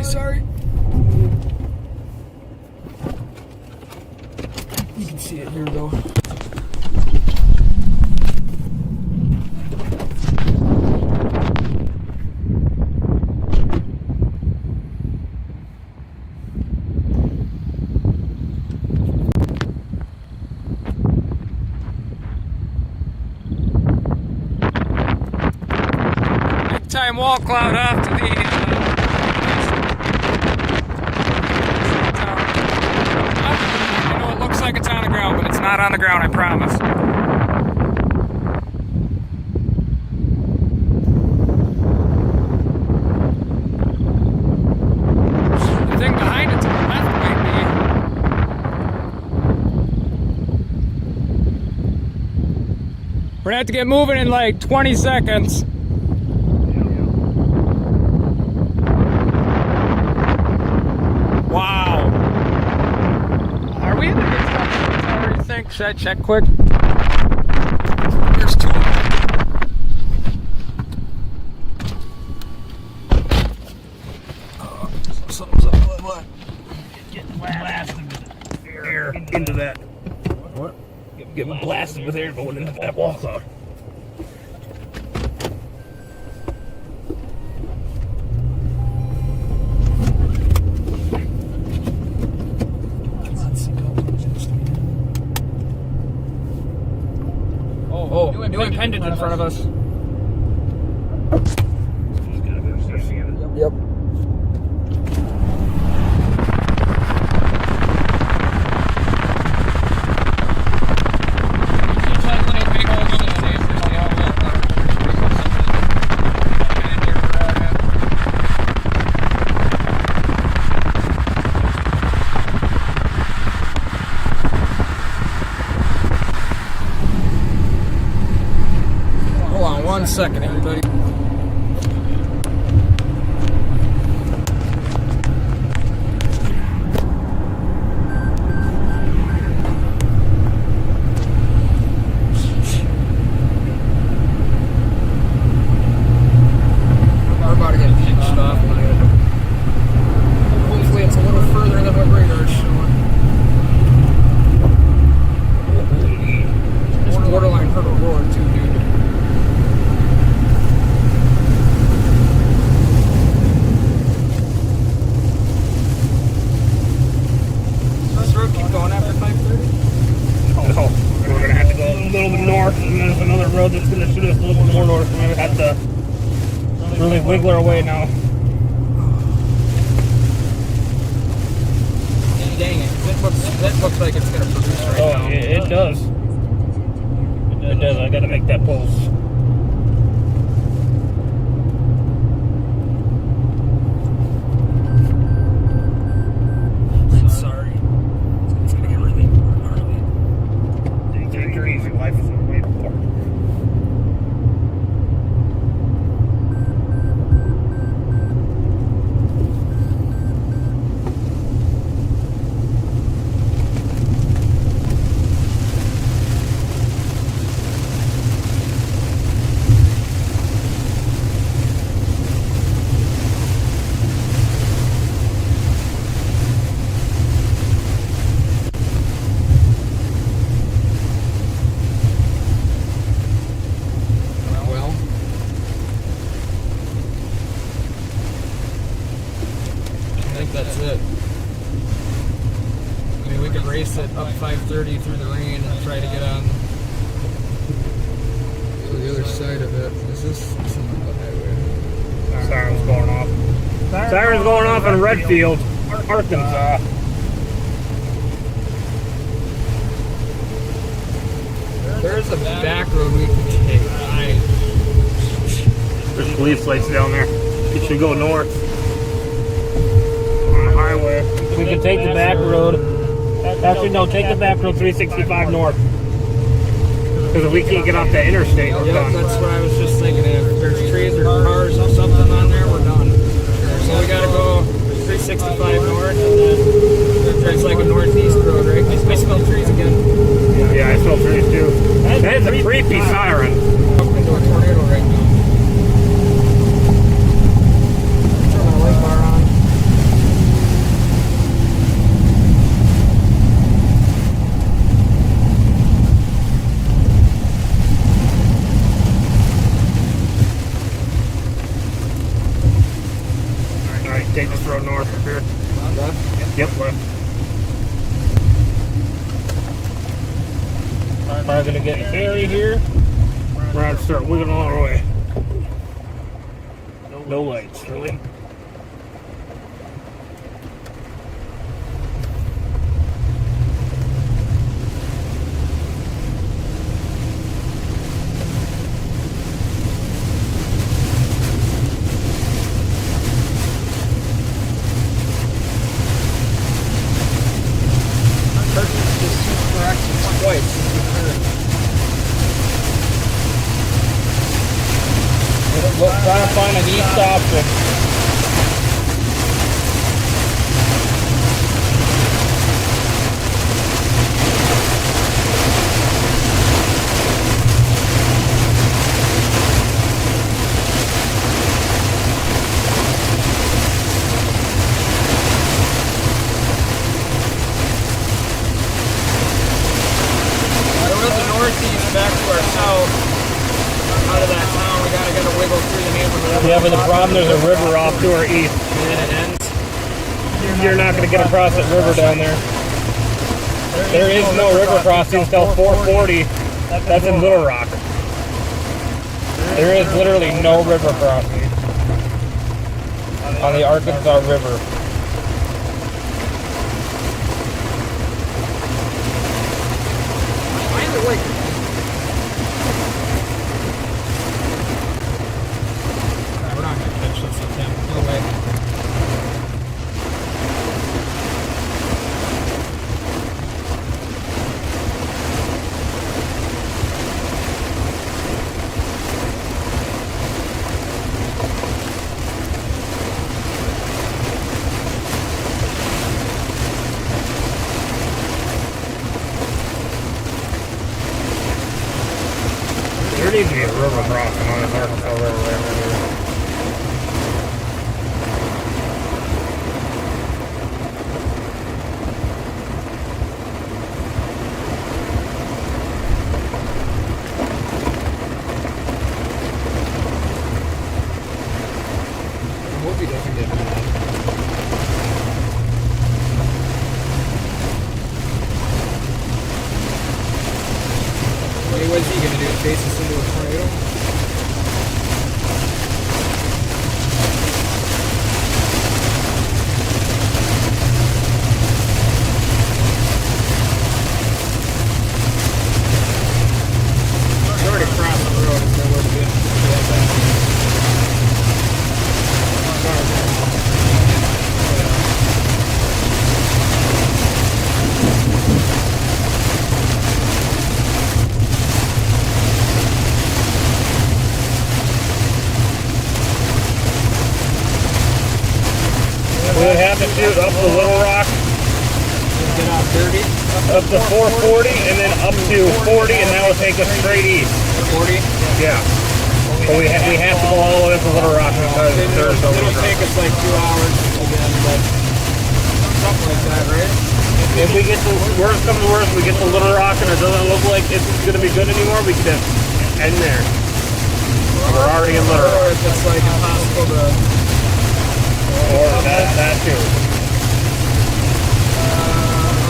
Sorry. You can see it here though. Big time wall cloud off to the like it's on the ground, but it's not on the ground, I promise. The thing behind it to the left might be. We're gonna have to get moving in like 20 seconds. Wow. Are we in the good stuff? Should I check quick? There's two. Something's up my butt. Getting blasted with air into that. What? Getting blasted with air going into that wall cloud. Oh, new impended in front of us. Yep. Hold on 1 second, everybody. We're about to get pinched off. Hopefully it's a little further than what radar's showing. This borderline heard a roar too, dude. Does this road keep going after 5:30? No, we're gonna have to go a little bit north, and there's another road that's gonna shoot us a little bit more north. We're gonna have to really wiggle our way now. Dang it. That looks like it's gonna produce right now. Oh, it does. It does. I gotta make that pulse. I'm sorry. It's gonna get really gnarly. Take her easy. Life is way before. Well, I think that's it. I mean, we could race it up 5:30 through the rain and try to get on the other side of it. Is this not the highway? Sirens going off. Sirens going off in Redfield, Arkansas. There's a back road we can take. There's police lights down there. It should go north on the highway. We can take the back road. Actually, no, take the back road 365 north. Because if we can't get off that interstate, we're Yep, done. that's what I was just thinking. If there's trees or cars or something on there, we're done. So we gotta go 365 north, and then there's like a northeast road, right? I smell trees again. Yeah, I smell trees too. That is a creepy siren. Up into a tornado right now. Turn my light bar on. Alright, take this road north up here. Left? Yep, left. Probably gonna get a ferry here. We're gonna start wiggling all our way. No lights, really. Trying to find an east option. back to our south, out of that town, we gotta get a wiggle through the neighborhood. Yeah, but the problem, there's a river off to our east. And then it ends. You're not going to get across that river down there. There is no river crossing until 440. That's in Little Rock. There is literally no river crossing on the Arkansas River. Why is it like... We're not going to catch this with him. No way. There needs to be a river crossing on this Arkansas River right here. I hope he doesn't get mad. Wait, what's he gonna do? Chase us into a tornado? He's already crossed the road. It's nowhere to be. We would have to shoot up to Little Rock, Get out 30. up to 440, and then up to 40, and that would take us straight east. 40. Yeah. But we have to go all the way to Little Rock because there's no It'll river. take us like 2 hours again, but something like that, right? If we get to worst comes to worst, we get to Little Rock and it doesn't look like it's going to be good anymore, we can just end there. We're already in Little Or Rock. if it's like impossible to... Or that too.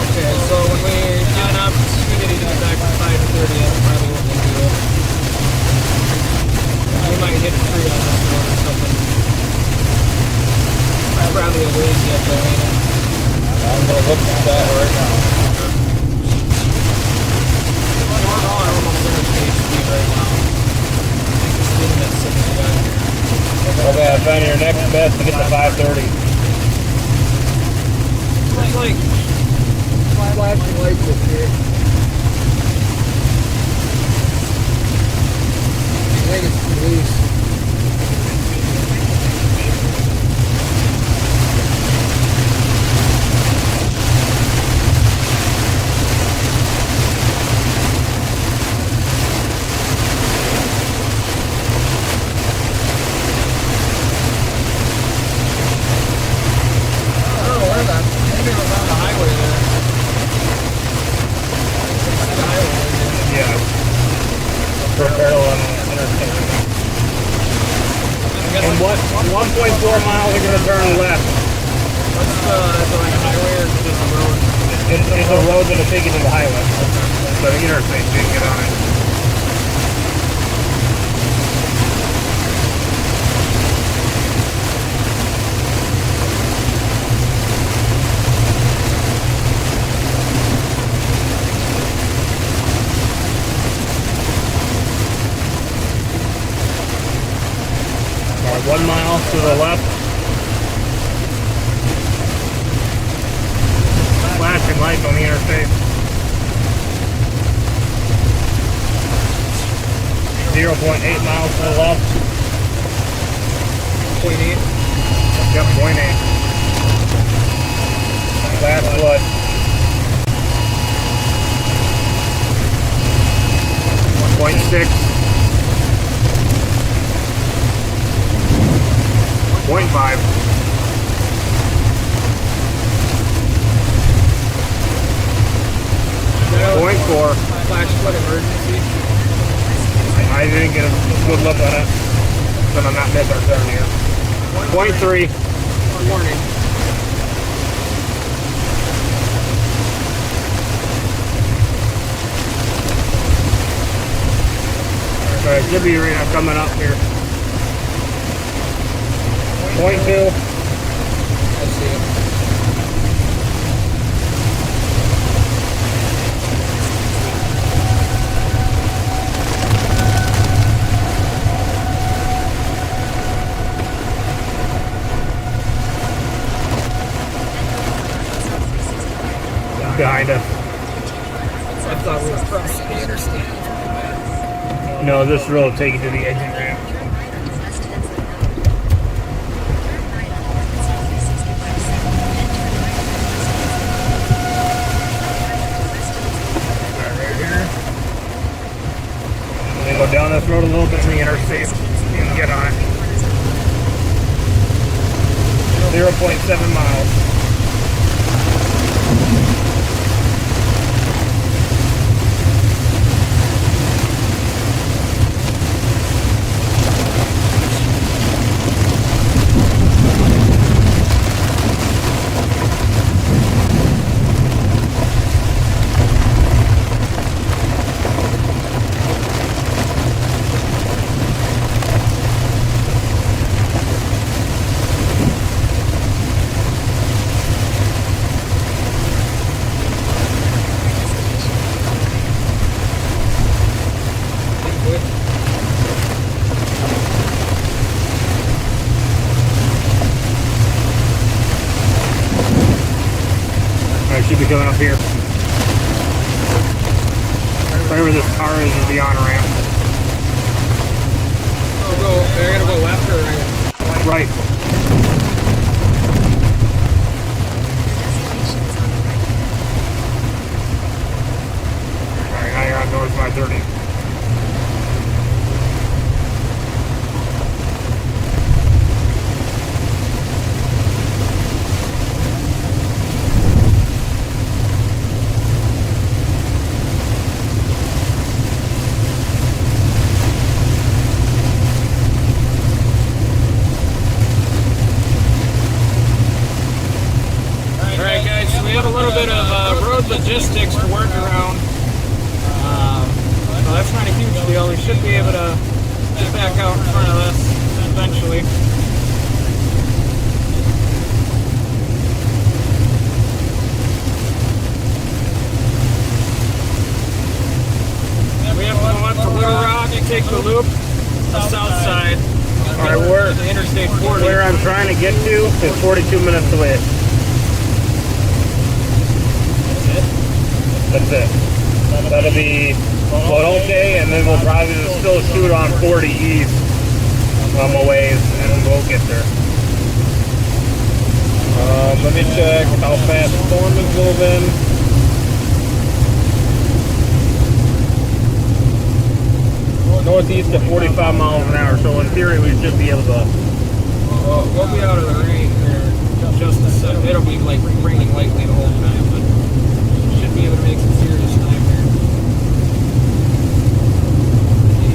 Okay, so when we get up, we get to get back to 5:30, that's probably what we'll do. We might hit a tree on this one or something. Probably a ways yet though, ain't it? I'm going to look at that right now. We're on almost interstate speed right now. I think the speed limit's 60 here. Okay, I found your next best to get to 530. There's like flashing lights up here. I think it's police. Maybe it was on the highway there. The highway there. Yeah. For parallel interstate. And what 1.4 miles are going to turn left? What's the, is it like a highway or is it just a road? It's a road that'll take you to the highway. So the interstate, so you can get on it. About 1 mile to the left. Flashing lights on the interstate. 0.8 miles to the left. 0.8. Yep, 0.8. That's what. 0.6. 0.5. 0.4. Flash flood emergency. I didn't get a good look on it. Gonna not miss our turn here. 0.3. Good morning. Alright, should be right now coming up here. 0.2. I see it. Behind us. I thought we were crossing the interstate. No, this road will take you to the exit ramp. Right here. And then go down this road a little bit in the interstate and get on it. 0.7 miles. Should be coming up here. Right where this car is the on-ramp. Oh, I gotta go left or right? Right. Alright, now you're on north 530. Logistics to work around. Well, that's not a huge deal. We should be able to get back out in front of us eventually. We have to go up to Little Rock and take the loop, the south side. Alright, we're the Interstate 40. Where I'm trying to get to is 42 minutes away. That's it. That'll be okay, and then we'll probably still shoot on 40 east on my ways, and we'll get there. Let me check how fast the storm is moving. Northeast at 45 miles an hour, so in theory we should be able to. We'll be out of the rain here just a second. It'll be like raining lightly the whole time, but should be able to make some serious time here.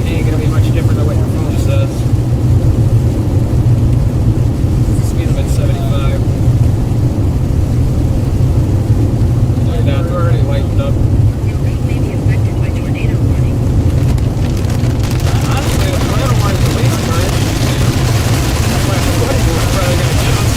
It ain't gonna be much different than what your phone says. Speed limit 75. Yeah, it's already lightened up. Your route may be affected by tornado warning. Honestly, the tornado warning is the least current. My buddy was probably gonna get us.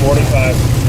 45.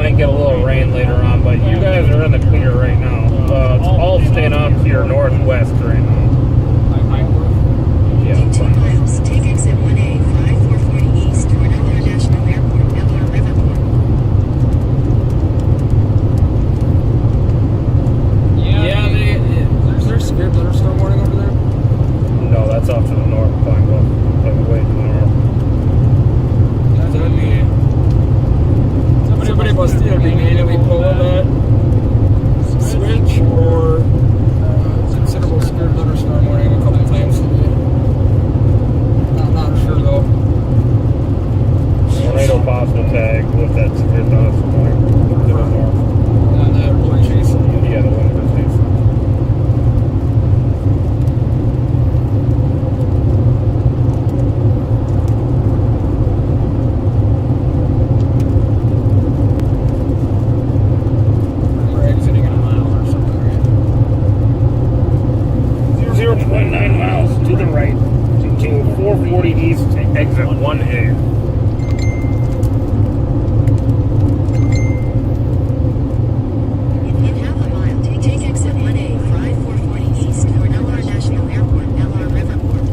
might get a little rain later on, but you guys are in the clear right now. It's all staying off to your northwest right now. Yeah. In 2 miles, take exit 1A, 5440 east toward LR National Airport, LR Riverport. There's severe thunderstorm warning over there. No, that's off to the north, Pineville. Like way to the north. That would be. Somebody must either be manually pulling that switch or considerable severe thunderstorm warning a couple times today. Not sure though. Tornado possible tag with that severe thunderstorm warning to the north. And the wind chase. Yeah, the wind was chasing. We're exiting in a mile or something, right? 0.9 miles to the right to 440 east, exit 1A. In half a mile, take exit 1A, 5440 east toward LR National Airport, LR Riverport.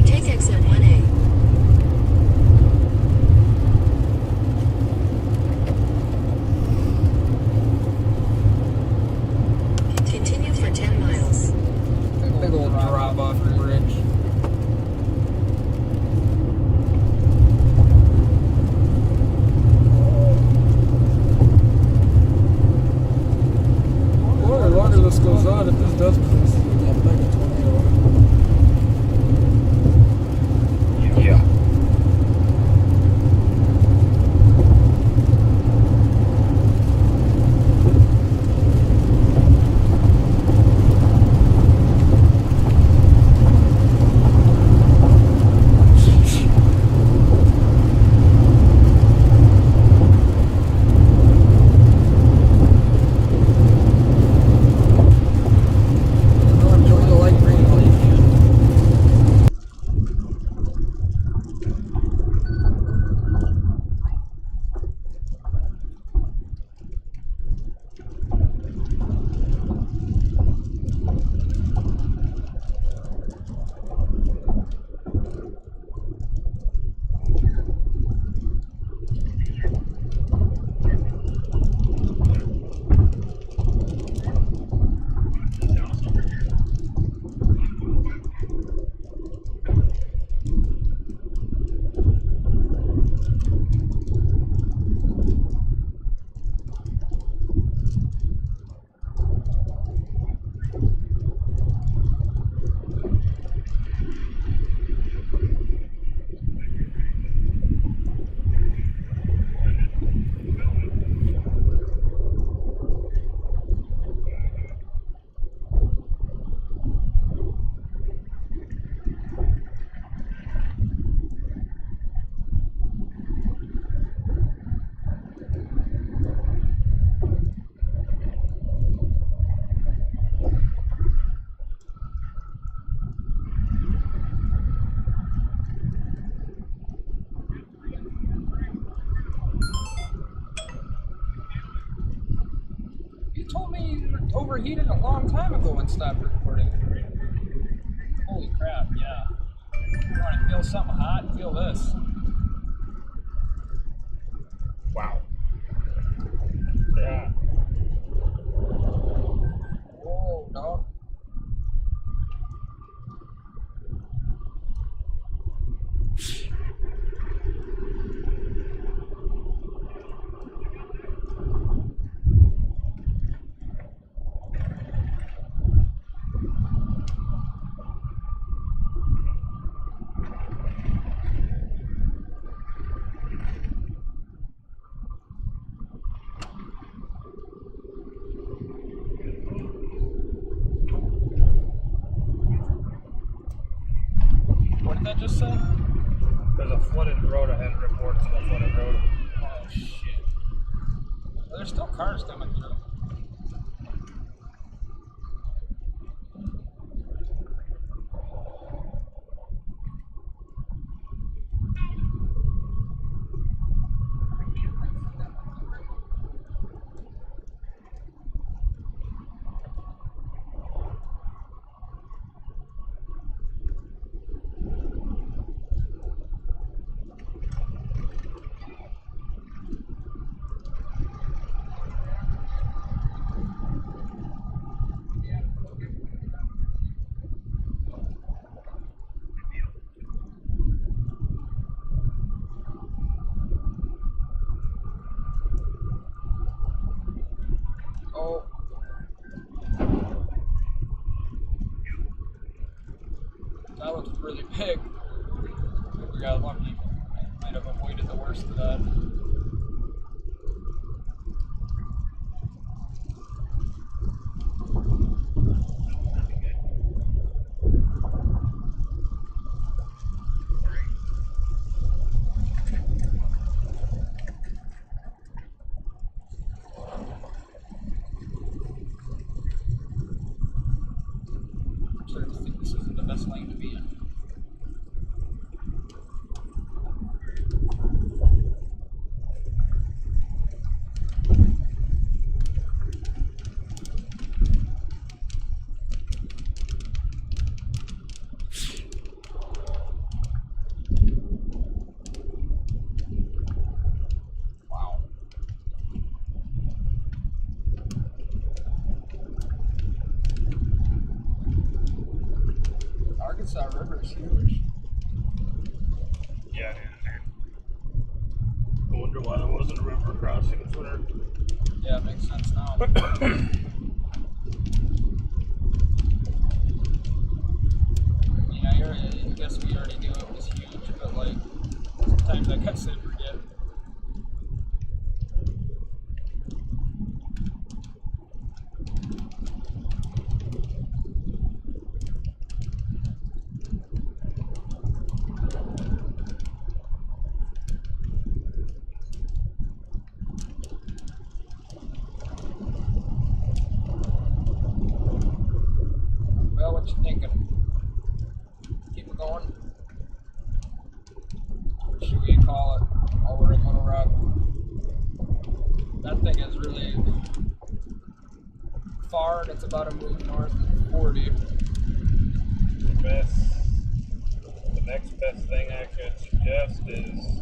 Take exit 1A. Continue for 10 miles. Big old drop off the bridge. Boy, the longer this goes on, if this does close, we're gonna have a mega tornado. Yeah. Enjoy the light rain while you can. You told me you overheated a long time ago and stopped recording. Holy crap, yeah. You want to feel something hot? Feel this. Wow. Yeah. Whoa, dog. just say? There's a flooded road ahead. Reports of a flooded road. Oh shit. Well, there's still cars coming through. Oh. That looks really big. We got lucky. Might have avoided the worst of that. I'm starting to think this isn't the best lane to be in. Wow. Arkansas River is huge. Yeah, it is, dude. I wonder why there wasn't a river crossing this winter. Yeah, it makes sense now. I guess we already knew it was huge, but like, sometimes I guess I forget. Well, what you thinking? Keep it going? Or should we call it while we're in Little Rock? That thing is really far, and it's about a move north of 40. The next best thing I could suggest is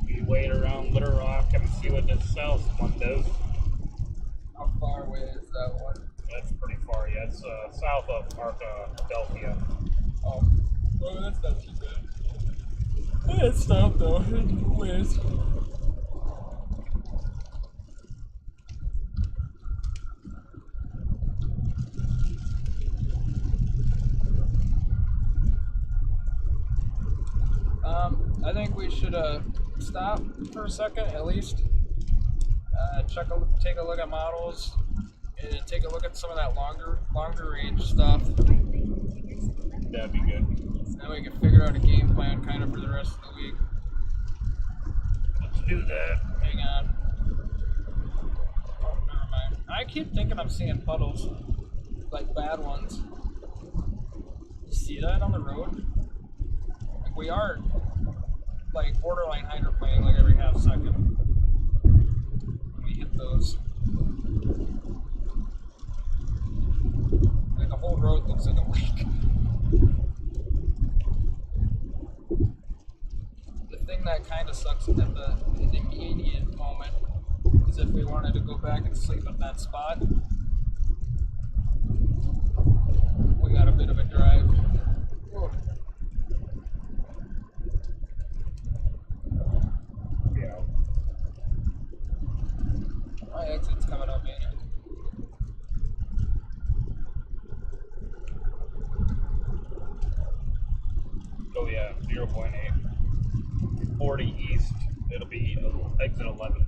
we wait around Little Rock and see what the south one does. How far away is that one? That's pretty far, yeah. It's south of Arkadelphia. Oh, well, that's not too bad. Yeah, it's stopped though. It's ways. I think we should stop for a second at least. Take a look at models and take a look at some of that longer range stuff. That'd be good. Then we can figure out a game plan kind of for the rest of the week. Let's do that. Hang on. Oh, never mind. I keep thinking I'm seeing puddles, like bad ones. You see that on the road? Like we are, like borderline hydroplaning like every half second. When we hit those. Like the whole road looks like a lake. The thing that kind of sucks in the immediate moment is if we wanted to go back and sleep at that spot, we got a bit of a drive. Whoa. Yeah. My exit's coming up, ain't it? Oh yeah, 0.8. 40 east. It'll be exit 11.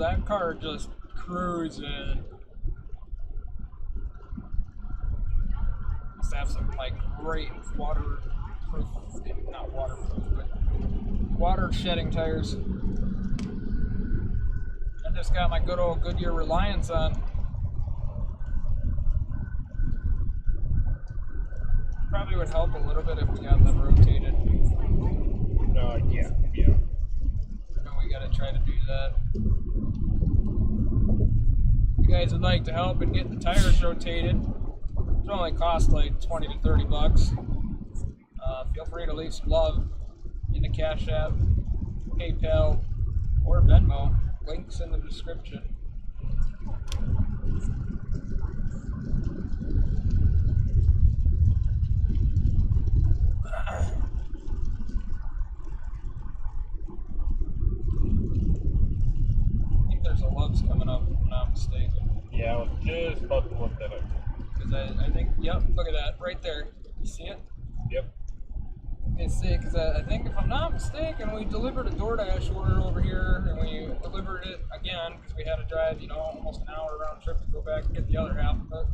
that car just cruising. Must have some like great waterproof, not waterproof, but water shedding tires. I just got my good old Goodyear Reliance on. Probably would help a little bit if we got them rotated. Yeah. And we gotta try to do that. If you guys would like to help and get the tires rotated, it only costs like 20 to 30 bucks. Feel free to leave some love in the Cashapp, PayPal, or Venmo. Links in the description. I think there's a Love's coming up, if I'm not mistaken. Yeah, I was just about to look that up. Because I think, yep, look at that, right there. You see it? Yep. See, because I think if I'm not mistaken, we delivered a DoorDash order over here, and we delivered it again because we had to drive, almost an hour round trip to go back and get the other half of it.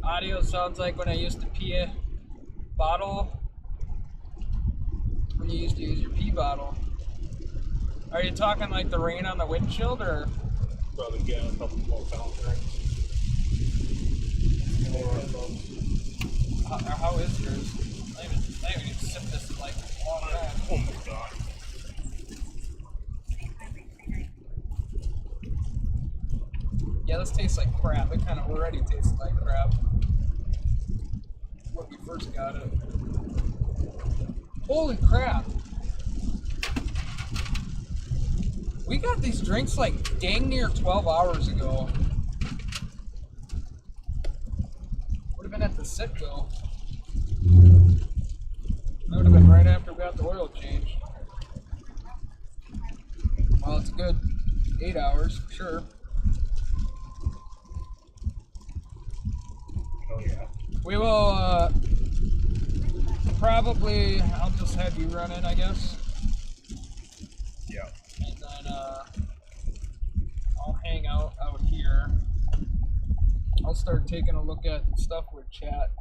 Audio sounds like when I used to pee a bottle. When you used to use your pee bottle. Are you talking like the rain on the windshield, or? Probably getting a couple more pounds, right? How is yours? I even need to sip this in like a long time. Oh my god. Yeah, this tastes like crap. It kind of already tastes like crap when we first got it. Holy crap! We got these drinks like dang near 12 hours ago. Would have been at the Citgo. That would have been right after we got the oil change. Well, it's a good 8 hours for sure. Oh yeah. We will probably, I'll just have you run in, I guess. Yeah. And then I'll hang out here. I'll start taking a look at stuff with chat.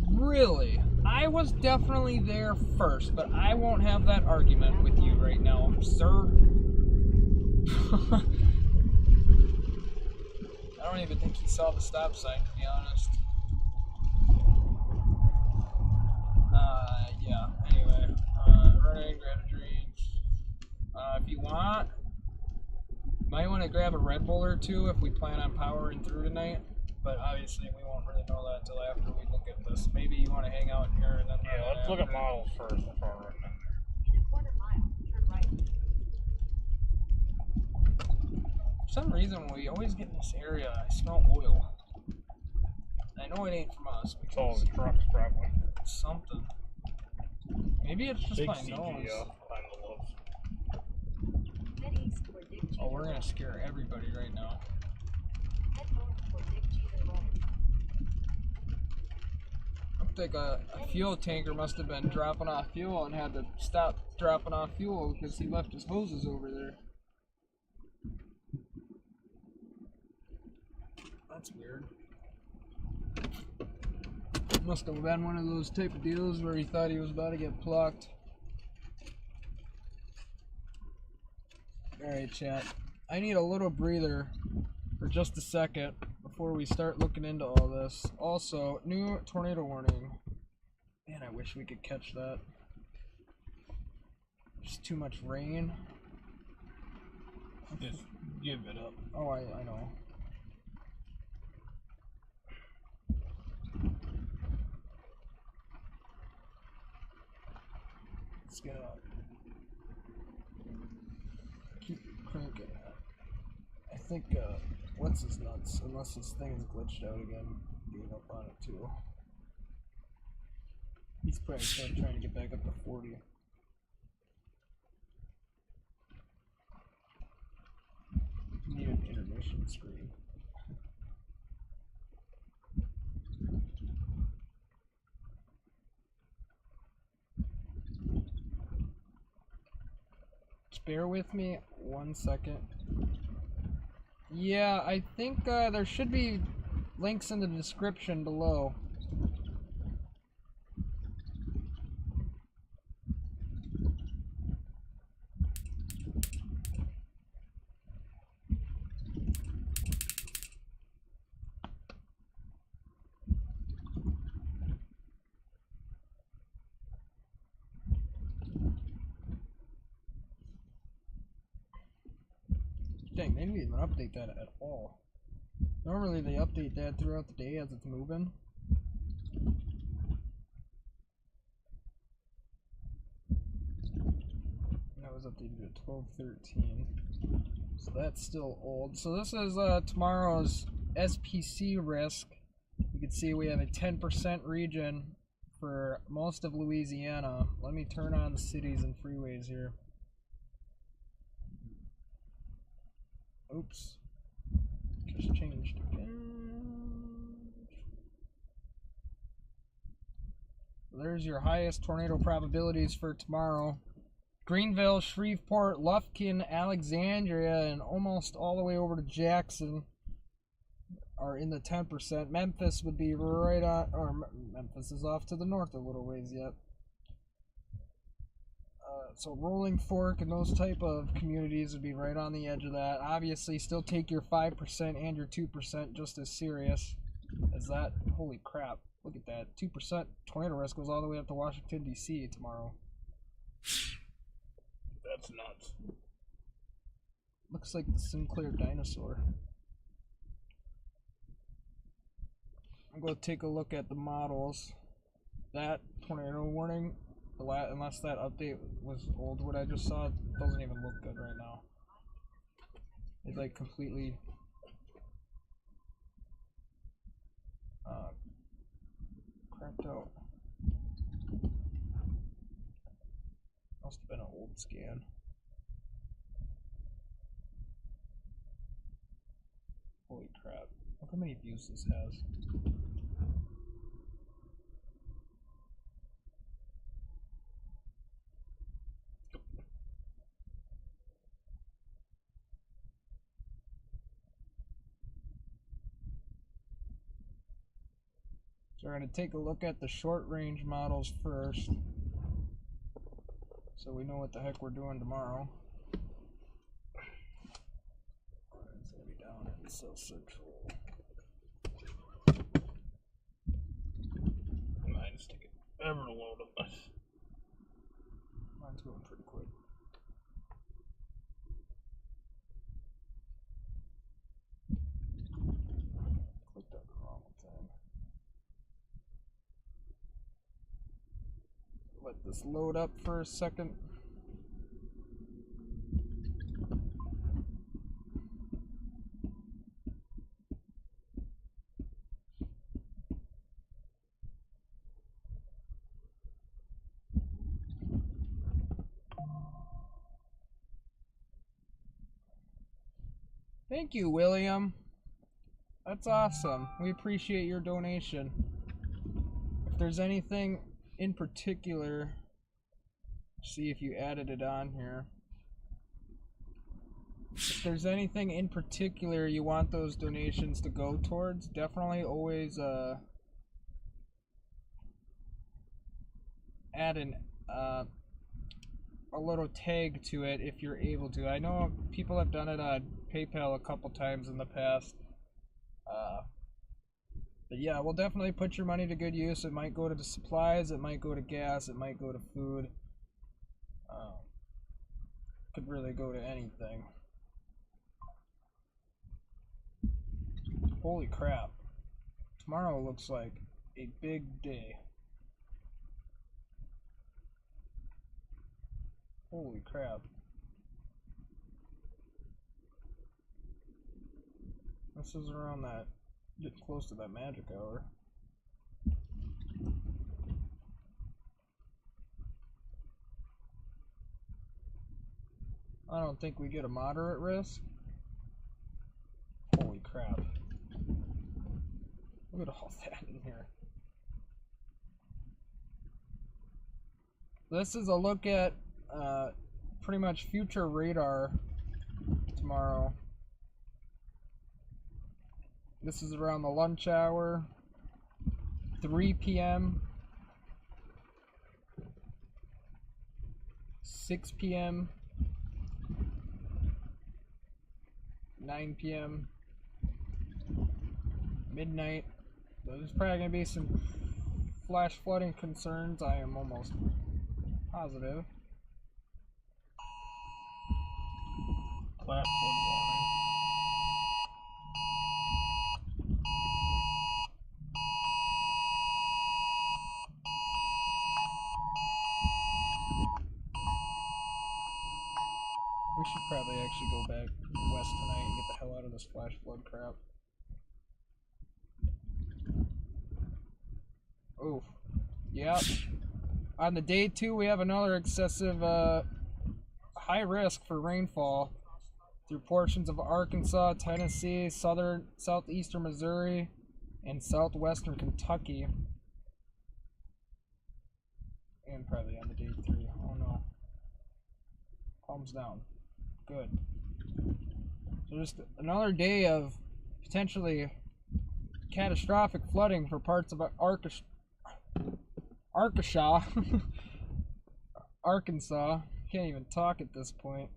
Really? I was definitely there first, but I won't have that argument with you right now, sir. I don't even think he saw the stop sign, to be honest. Yeah, anyway. Run in, grab a drink. If you want, might want to grab a Red Bull or two if we plan on powering through tonight. But obviously, we won't really know that until after we look at this. Maybe you want to hang out in here and then. Yeah, let's look at models first before I run in there. In a quarter mile, turn right. For some reason, when we always get in this area, I smell oil. I know it ain't from us. It's all the trucks, probably. It's something. Maybe it's just Big my CG nose. behind the Loves. Head east for Dick Cheever. Oh, we're gonna scare everybody right now. Head north for Dick Cheever Road. Looks like a fuel tanker must have been dropping off fuel and had to stop dropping off fuel because he left his hoses over there. That's weird. Must have been one of those type of deals where he thought he was about to get plucked. Alright, chat. I need a little breather for just a second before we start looking into all this. Also, new tornado warning. Man, I wish we could catch that. Just too much rain. Just give it up. Oh, I know. Let's get up. Keep cranking it. I think, what's his nuts? Unless his thing is glitched out again. Gave up on it too. He's probably still trying to get back up to 40. Need an intermission screen. Just bear with me 1 second. Yeah, I think there should be links in the description below. Dang, they didn't even update that at all. Normally they update that throughout the day as it's moving. That was updated at 12:13. So that's still old. So this is tomorrow's SPC risk. You can see we have a 10% region for most of Louisiana. Let me turn on the cities and freeways here. Oops. Just changed again. There's your highest tornado probabilities for tomorrow. Greenville, Shreveport, Lufkin, Alexandria, and almost all the way over to Jackson are in the 10%. Memphis would be right on, or Memphis is off to the north a little ways yet. So Rolling Fork and those type of communities would be right on the edge of that. Obviously, still take your 5% and your 2% just as serious as that. Holy crap, look at that. 2% tornado risk goes all the way up to Washington, D.C. tomorrow. That's nuts. Looks like the Sinclair dinosaur. I'm going to take a look at the models. That tornado warning, unless that update was old, what I just saw, doesn't even look good right now. It's like completely cracked out. Must have been an old scan. Holy crap. Look how many views this has. So we're going to take a look at the short range models first, so we know what the heck we're doing tomorrow. It's going to be down in South Central. Mine's taking ever to load up. Mine's going pretty quick. Clicked on the wrong thing. Let this load up for a second. Thank you, William. That's awesome. We appreciate your donation. If there's anything in particular, see if you added it on here. If there's anything in particular you want those donations to go towards, definitely always add a little tag to it if you're able to. I know people have done it on PayPal a couple times in the past. But yeah, we'll definitely put your money to good use. It might go to the supplies, it might go to gas, it might go to food. Could really go to anything. Holy crap. Tomorrow looks like a big day. Holy crap. This is around that, getting close to that magic hour. I don't think we get a moderate risk. Holy crap. Look at all that in here. This is a look at pretty much future radar tomorrow. This is around the lunch hour, 3 p.m., 6 p.m., 9 p.m., midnight. There's probably going to be some flash flooding concerns, I am almost positive. Flash flood warning. We should probably actually go back west tonight and get the hell out of this flash flood crap. Oof. Yep. On the day 2, we have another excessive high risk for rainfall through portions of Arkansas, Tennessee, southeastern Missouri, and southwestern Kentucky. And probably on the day 3. Oh no. Palms down. Good. So just another day of potentially catastrophic flooding for parts of Arkansas. Can't even talk at this point.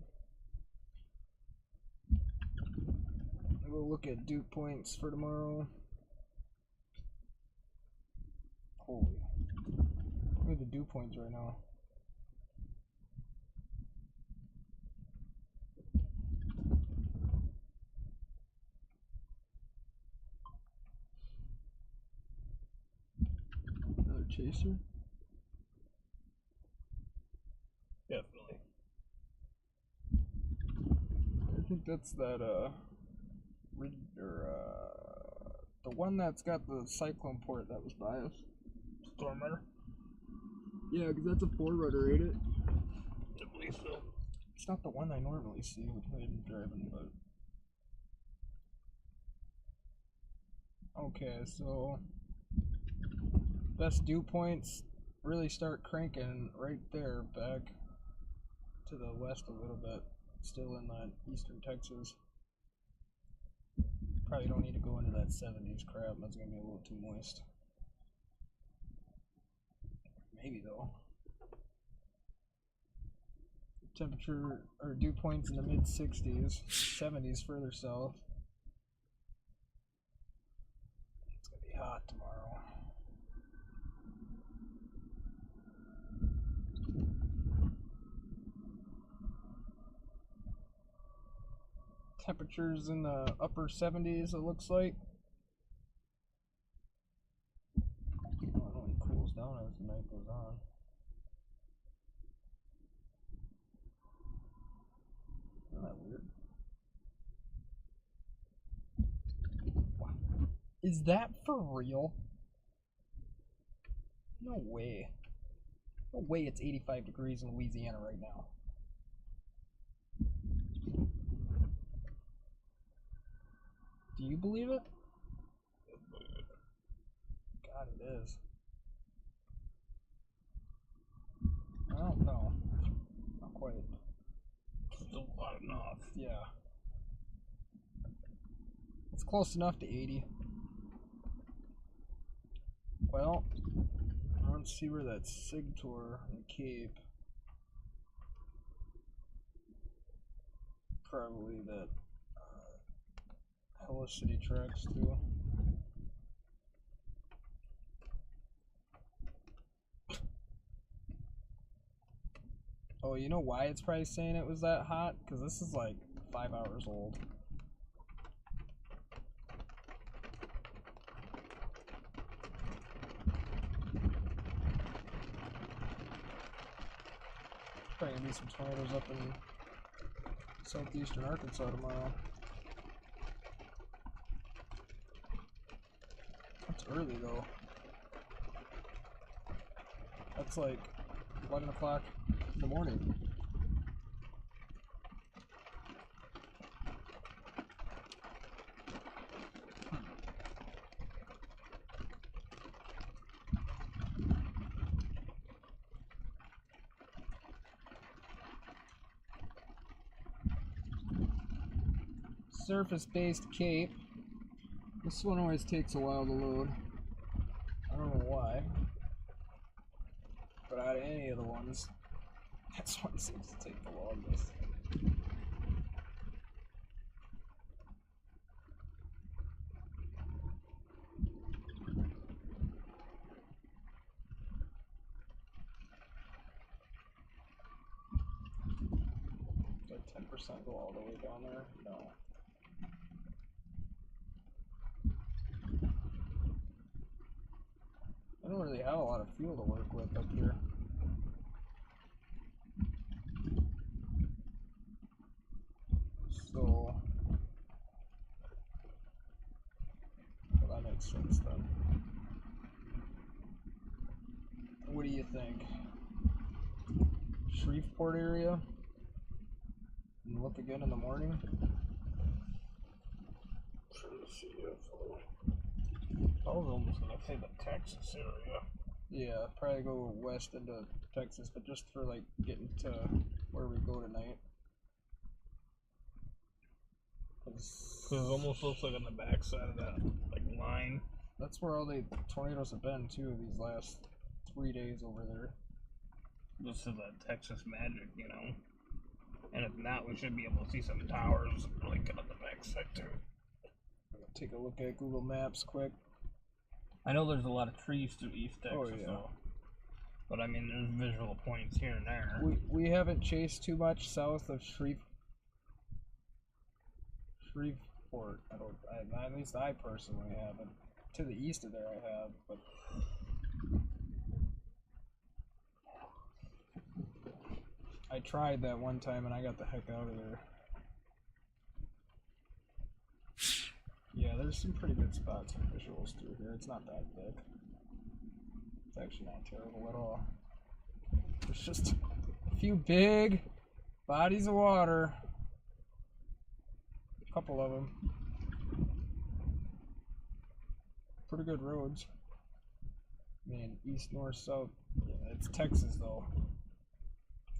We'll look at dew points for tomorrow. Holy. Look at the dew points right now. Another chaser? Definitely. I think that's that, the one that's got the cyclone port that was by us. Stormer? Yeah, because that's a 4-rudder, ain't it? I believe so. It's not the one I normally see when I'm driving, but... Okay, so... best dew points really start cranking right there, back to the west a little bit. Still in that eastern Texas. Probably don't need to go into that 70s crap, that's gonna be a little too moist. Maybe though. Temperature or dew points in the mid 60s, 70s further south. It's gonna be hot tomorrow. Temperatures in the upper 70s, it looks like. Oh, it only cools down as the night goes on. Isn't that weird? Wow. Is that for real? No way. No way it's 85 degrees in Louisiana right now. Do you believe it? God, it is. I don't know. Not quite. Still hot enough. Yeah. It's close enough to 80. Well, let's see where that Sig Tour and Cape. Probably that Hellish City tracks too. Oh, you know why it's probably saying it was that hot? Because this is like 5 hours old. Probably gonna be some tornadoes up in southeastern Arkansas tomorrow. That's early though. That's like 11 o'clock in the morning. surface-based cape. This one always takes a while to load. I don't know why. But out of any of the ones, this one seems to take the longest. Did 10% go all the way down there? No. I don't really have a lot of fuel to work with up here. So, well, that makes sense then. What do you think? Shreveport area? And look again in the morning? I was almost gonna say the Texas area. Yeah, probably go west into Texas, but just for like getting to where we go tonight. Because it almost looks like on the backside of that like line. That's where all the tornadoes have been too these last 3 days over there. This is that Texas magic, you know. And if not, we should be able to see some towers like on the backside too. Take a look at Google Maps quick. I know there's a lot of trees through East Texas, Oh, yeah. though. But I mean, there's visual points here and there. We haven't chased too much south of Shreveport. At least I personally haven't. To the east of there I have, but I tried that one time and I got the heck out of there. Yeah, there's some pretty good spots for visuals through here. It's not that thick. It's actually not terrible at all. There's just a few big bodies of water. A couple of them. Pretty good roads. I mean, east, north, south. Yeah, it's Texas though.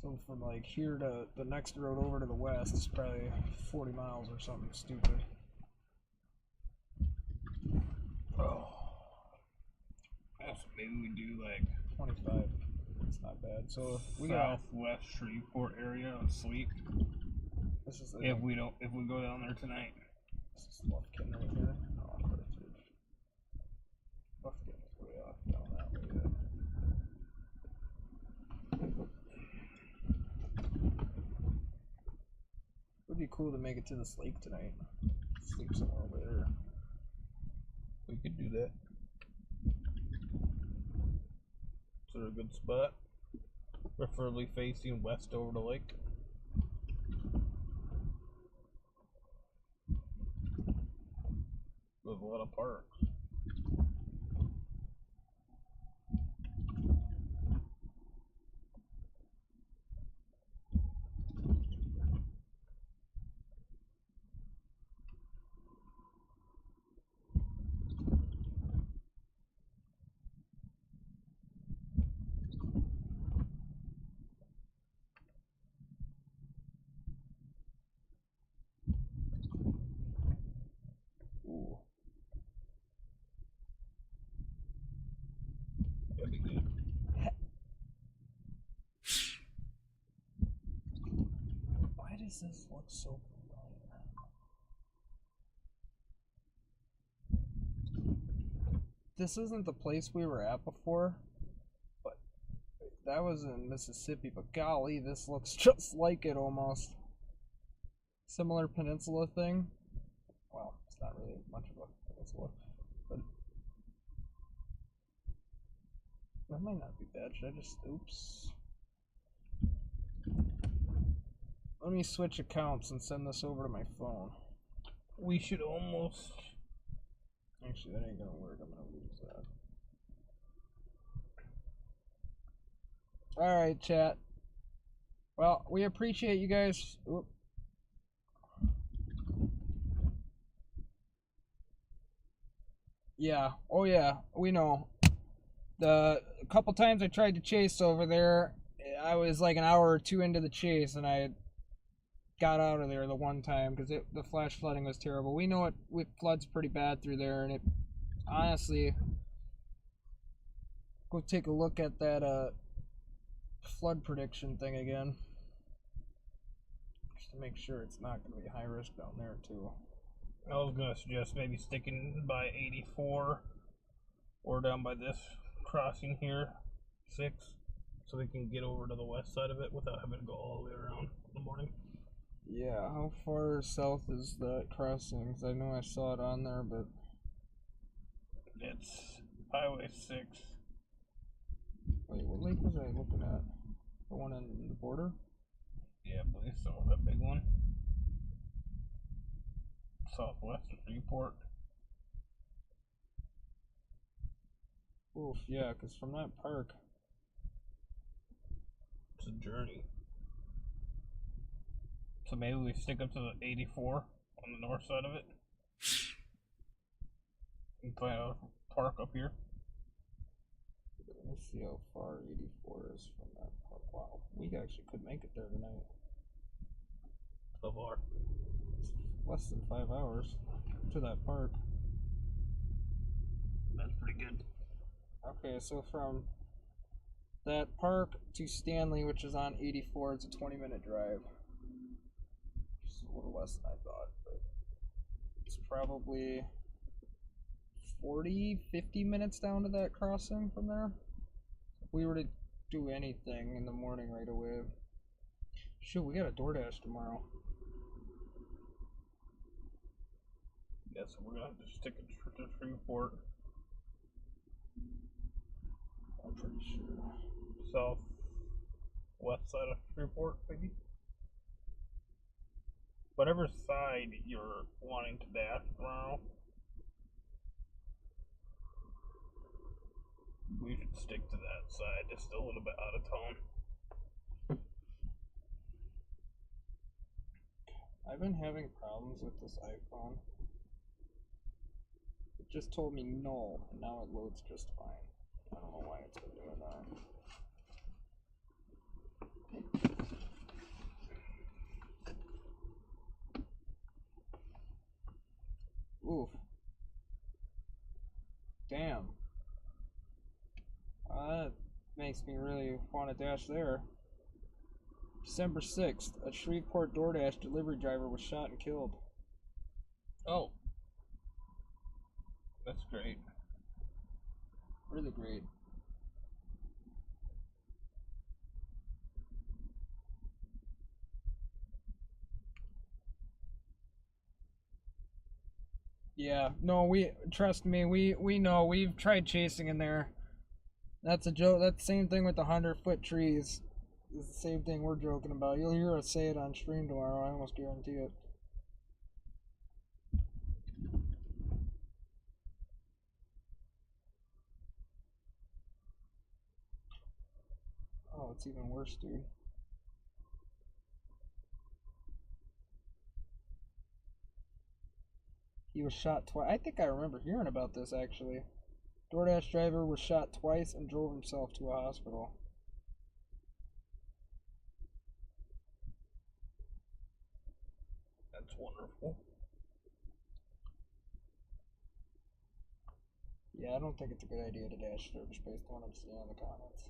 So from like here to the next road over to the west is probably 40 miles or something stupid. Oh. Maybe we do like 25. It's not bad. So we got southwest Shreveport area sleep. this is If we go down there tonight. This is Lufkin right here. Oh, Carthage. Lufkin is way off down that way. Would be cool to make it to this lake tonight. Sleep somewhere over there. We could do that. Is there a good spot? Preferably facing west over the lake. There's a lot of parks. Ooh. That'd be good. Why does this look so familiar? This isn't the place we were at before, but that was in Mississippi, but golly, this looks just like it almost. Similar peninsula thing. Well, it's not really much of a peninsula, but that might not be bad. Should I just, oops. Let me switch accounts and send this over to my phone. We should almost. Actually, that ain't gonna work. I'm gonna lose that. Alright, chat. Well, we appreciate you guys. Oop. Yeah. Oh, yeah. We know. A couple times I tried to chase over there, I was like an hour or two into the chase, and I got out of there the one time because the flash flooding was terrible. We know it floods pretty bad through there, and it honestly, go take a look at that flood prediction thing again, just to make sure it's not going to be high risk down there too. I was going to suggest maybe sticking by 84 or down by this crossing here, 6, so we can get over to the west side of it without having to go all the way around in the morning. Yeah, how far south is that crossing? 'Cause I know I saw it on there, but It's Highway 6. wait, what lake was I looking at? The one in the border? Yeah, I believe so. That big one. Southwest of Freeport. Oof, yeah, because from that park, It's a journey. So maybe we stick up to the 84 on the north side of it. And find a park up here. let me see how far 84 is from that park. Wow, we actually could make it there tonight. So far. It's less than 5 hours to that park. That's pretty good. Okay, so from that park to Stanley, which is on 84, it's a 20-minute drive. Just a little less than I thought, but it's probably 40-50 minutes down to that crossing from there. If we were to do anything in the morning right away. Shoot, we got a DoorDash tomorrow. Yeah, so we're gonna have to stick it to Freeport. I'm pretty sure. Southwest side of Freeport, maybe? Whatever side you're wanting to dash tomorrow, we should stick to that side. It's still a little bit out of tone. I've been having problems with this iPhone. It just told me no, and now it loads just fine. I don't know why it's been doing that. Oof. Damn. That makes me really want to dash there. December 6th, a Shreveport DoorDash delivery driver was shot and killed. Oh. That's great. Really great. Yeah, no, trust me, we know, we've tried chasing in there. That's a joke. That's the same thing with the 100-foot trees. It's the same thing we're joking about. You'll hear us say it on stream tomorrow, I almost guarantee it. Oh, it's even worse, dude. He was shot twice. I think I remember hearing about this, actually. DoorDash driver was shot twice and drove himself to a hospital. That's wonderful. Yeah, I don't think it's a good idea to dash there just based on what I'm seeing in the comments.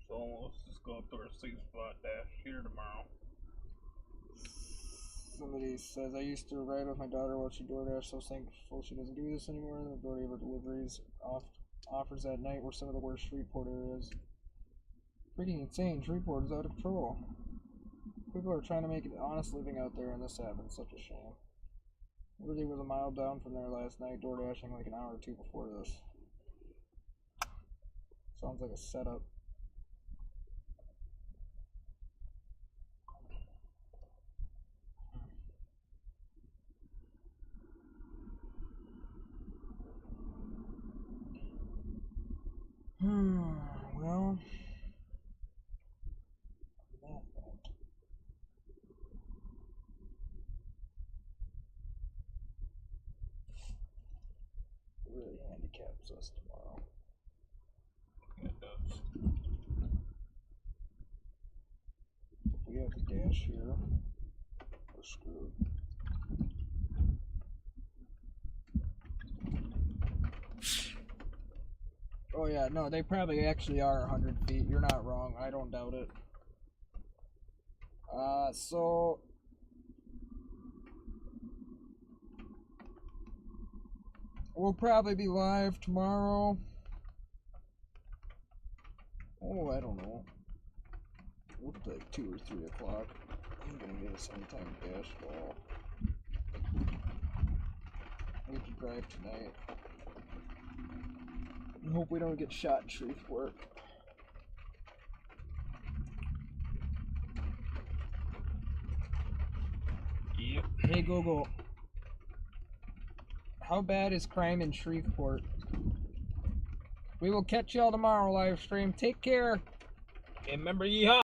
So let's just go up to our safe spot dash here tomorrow. Somebody says, I used to ride with my daughter while she DoorDash, so thankful she doesn't do this anymore. The majority of her deliveries offers at night were some of the worst Shreveport areas. Freaking insane. Shreveport is out of control. People are trying to make an honest living out there, and this happens. Such a shame. Everybody was a mile down from there last night, DoorDashing like an hour or two before this. Sounds like a setup. Well, that note. It really handicaps us tomorrow. It does. If we have the dash here, screwed. Oh yeah, no, they probably actually are 100 feet. You're not wrong. I don't doubt it. So we'll probably be live tomorrow. Oh, I don't know. We'll be like 2 or 3 o'clock. I'm gonna get us anytime basketball. We can drive tonight. I hope we don't get shot in Shreveport. Yep. Hey Google, how bad is crime in Shreveport? We will catch y'all tomorrow live stream. Take care. And remember, yeehaw.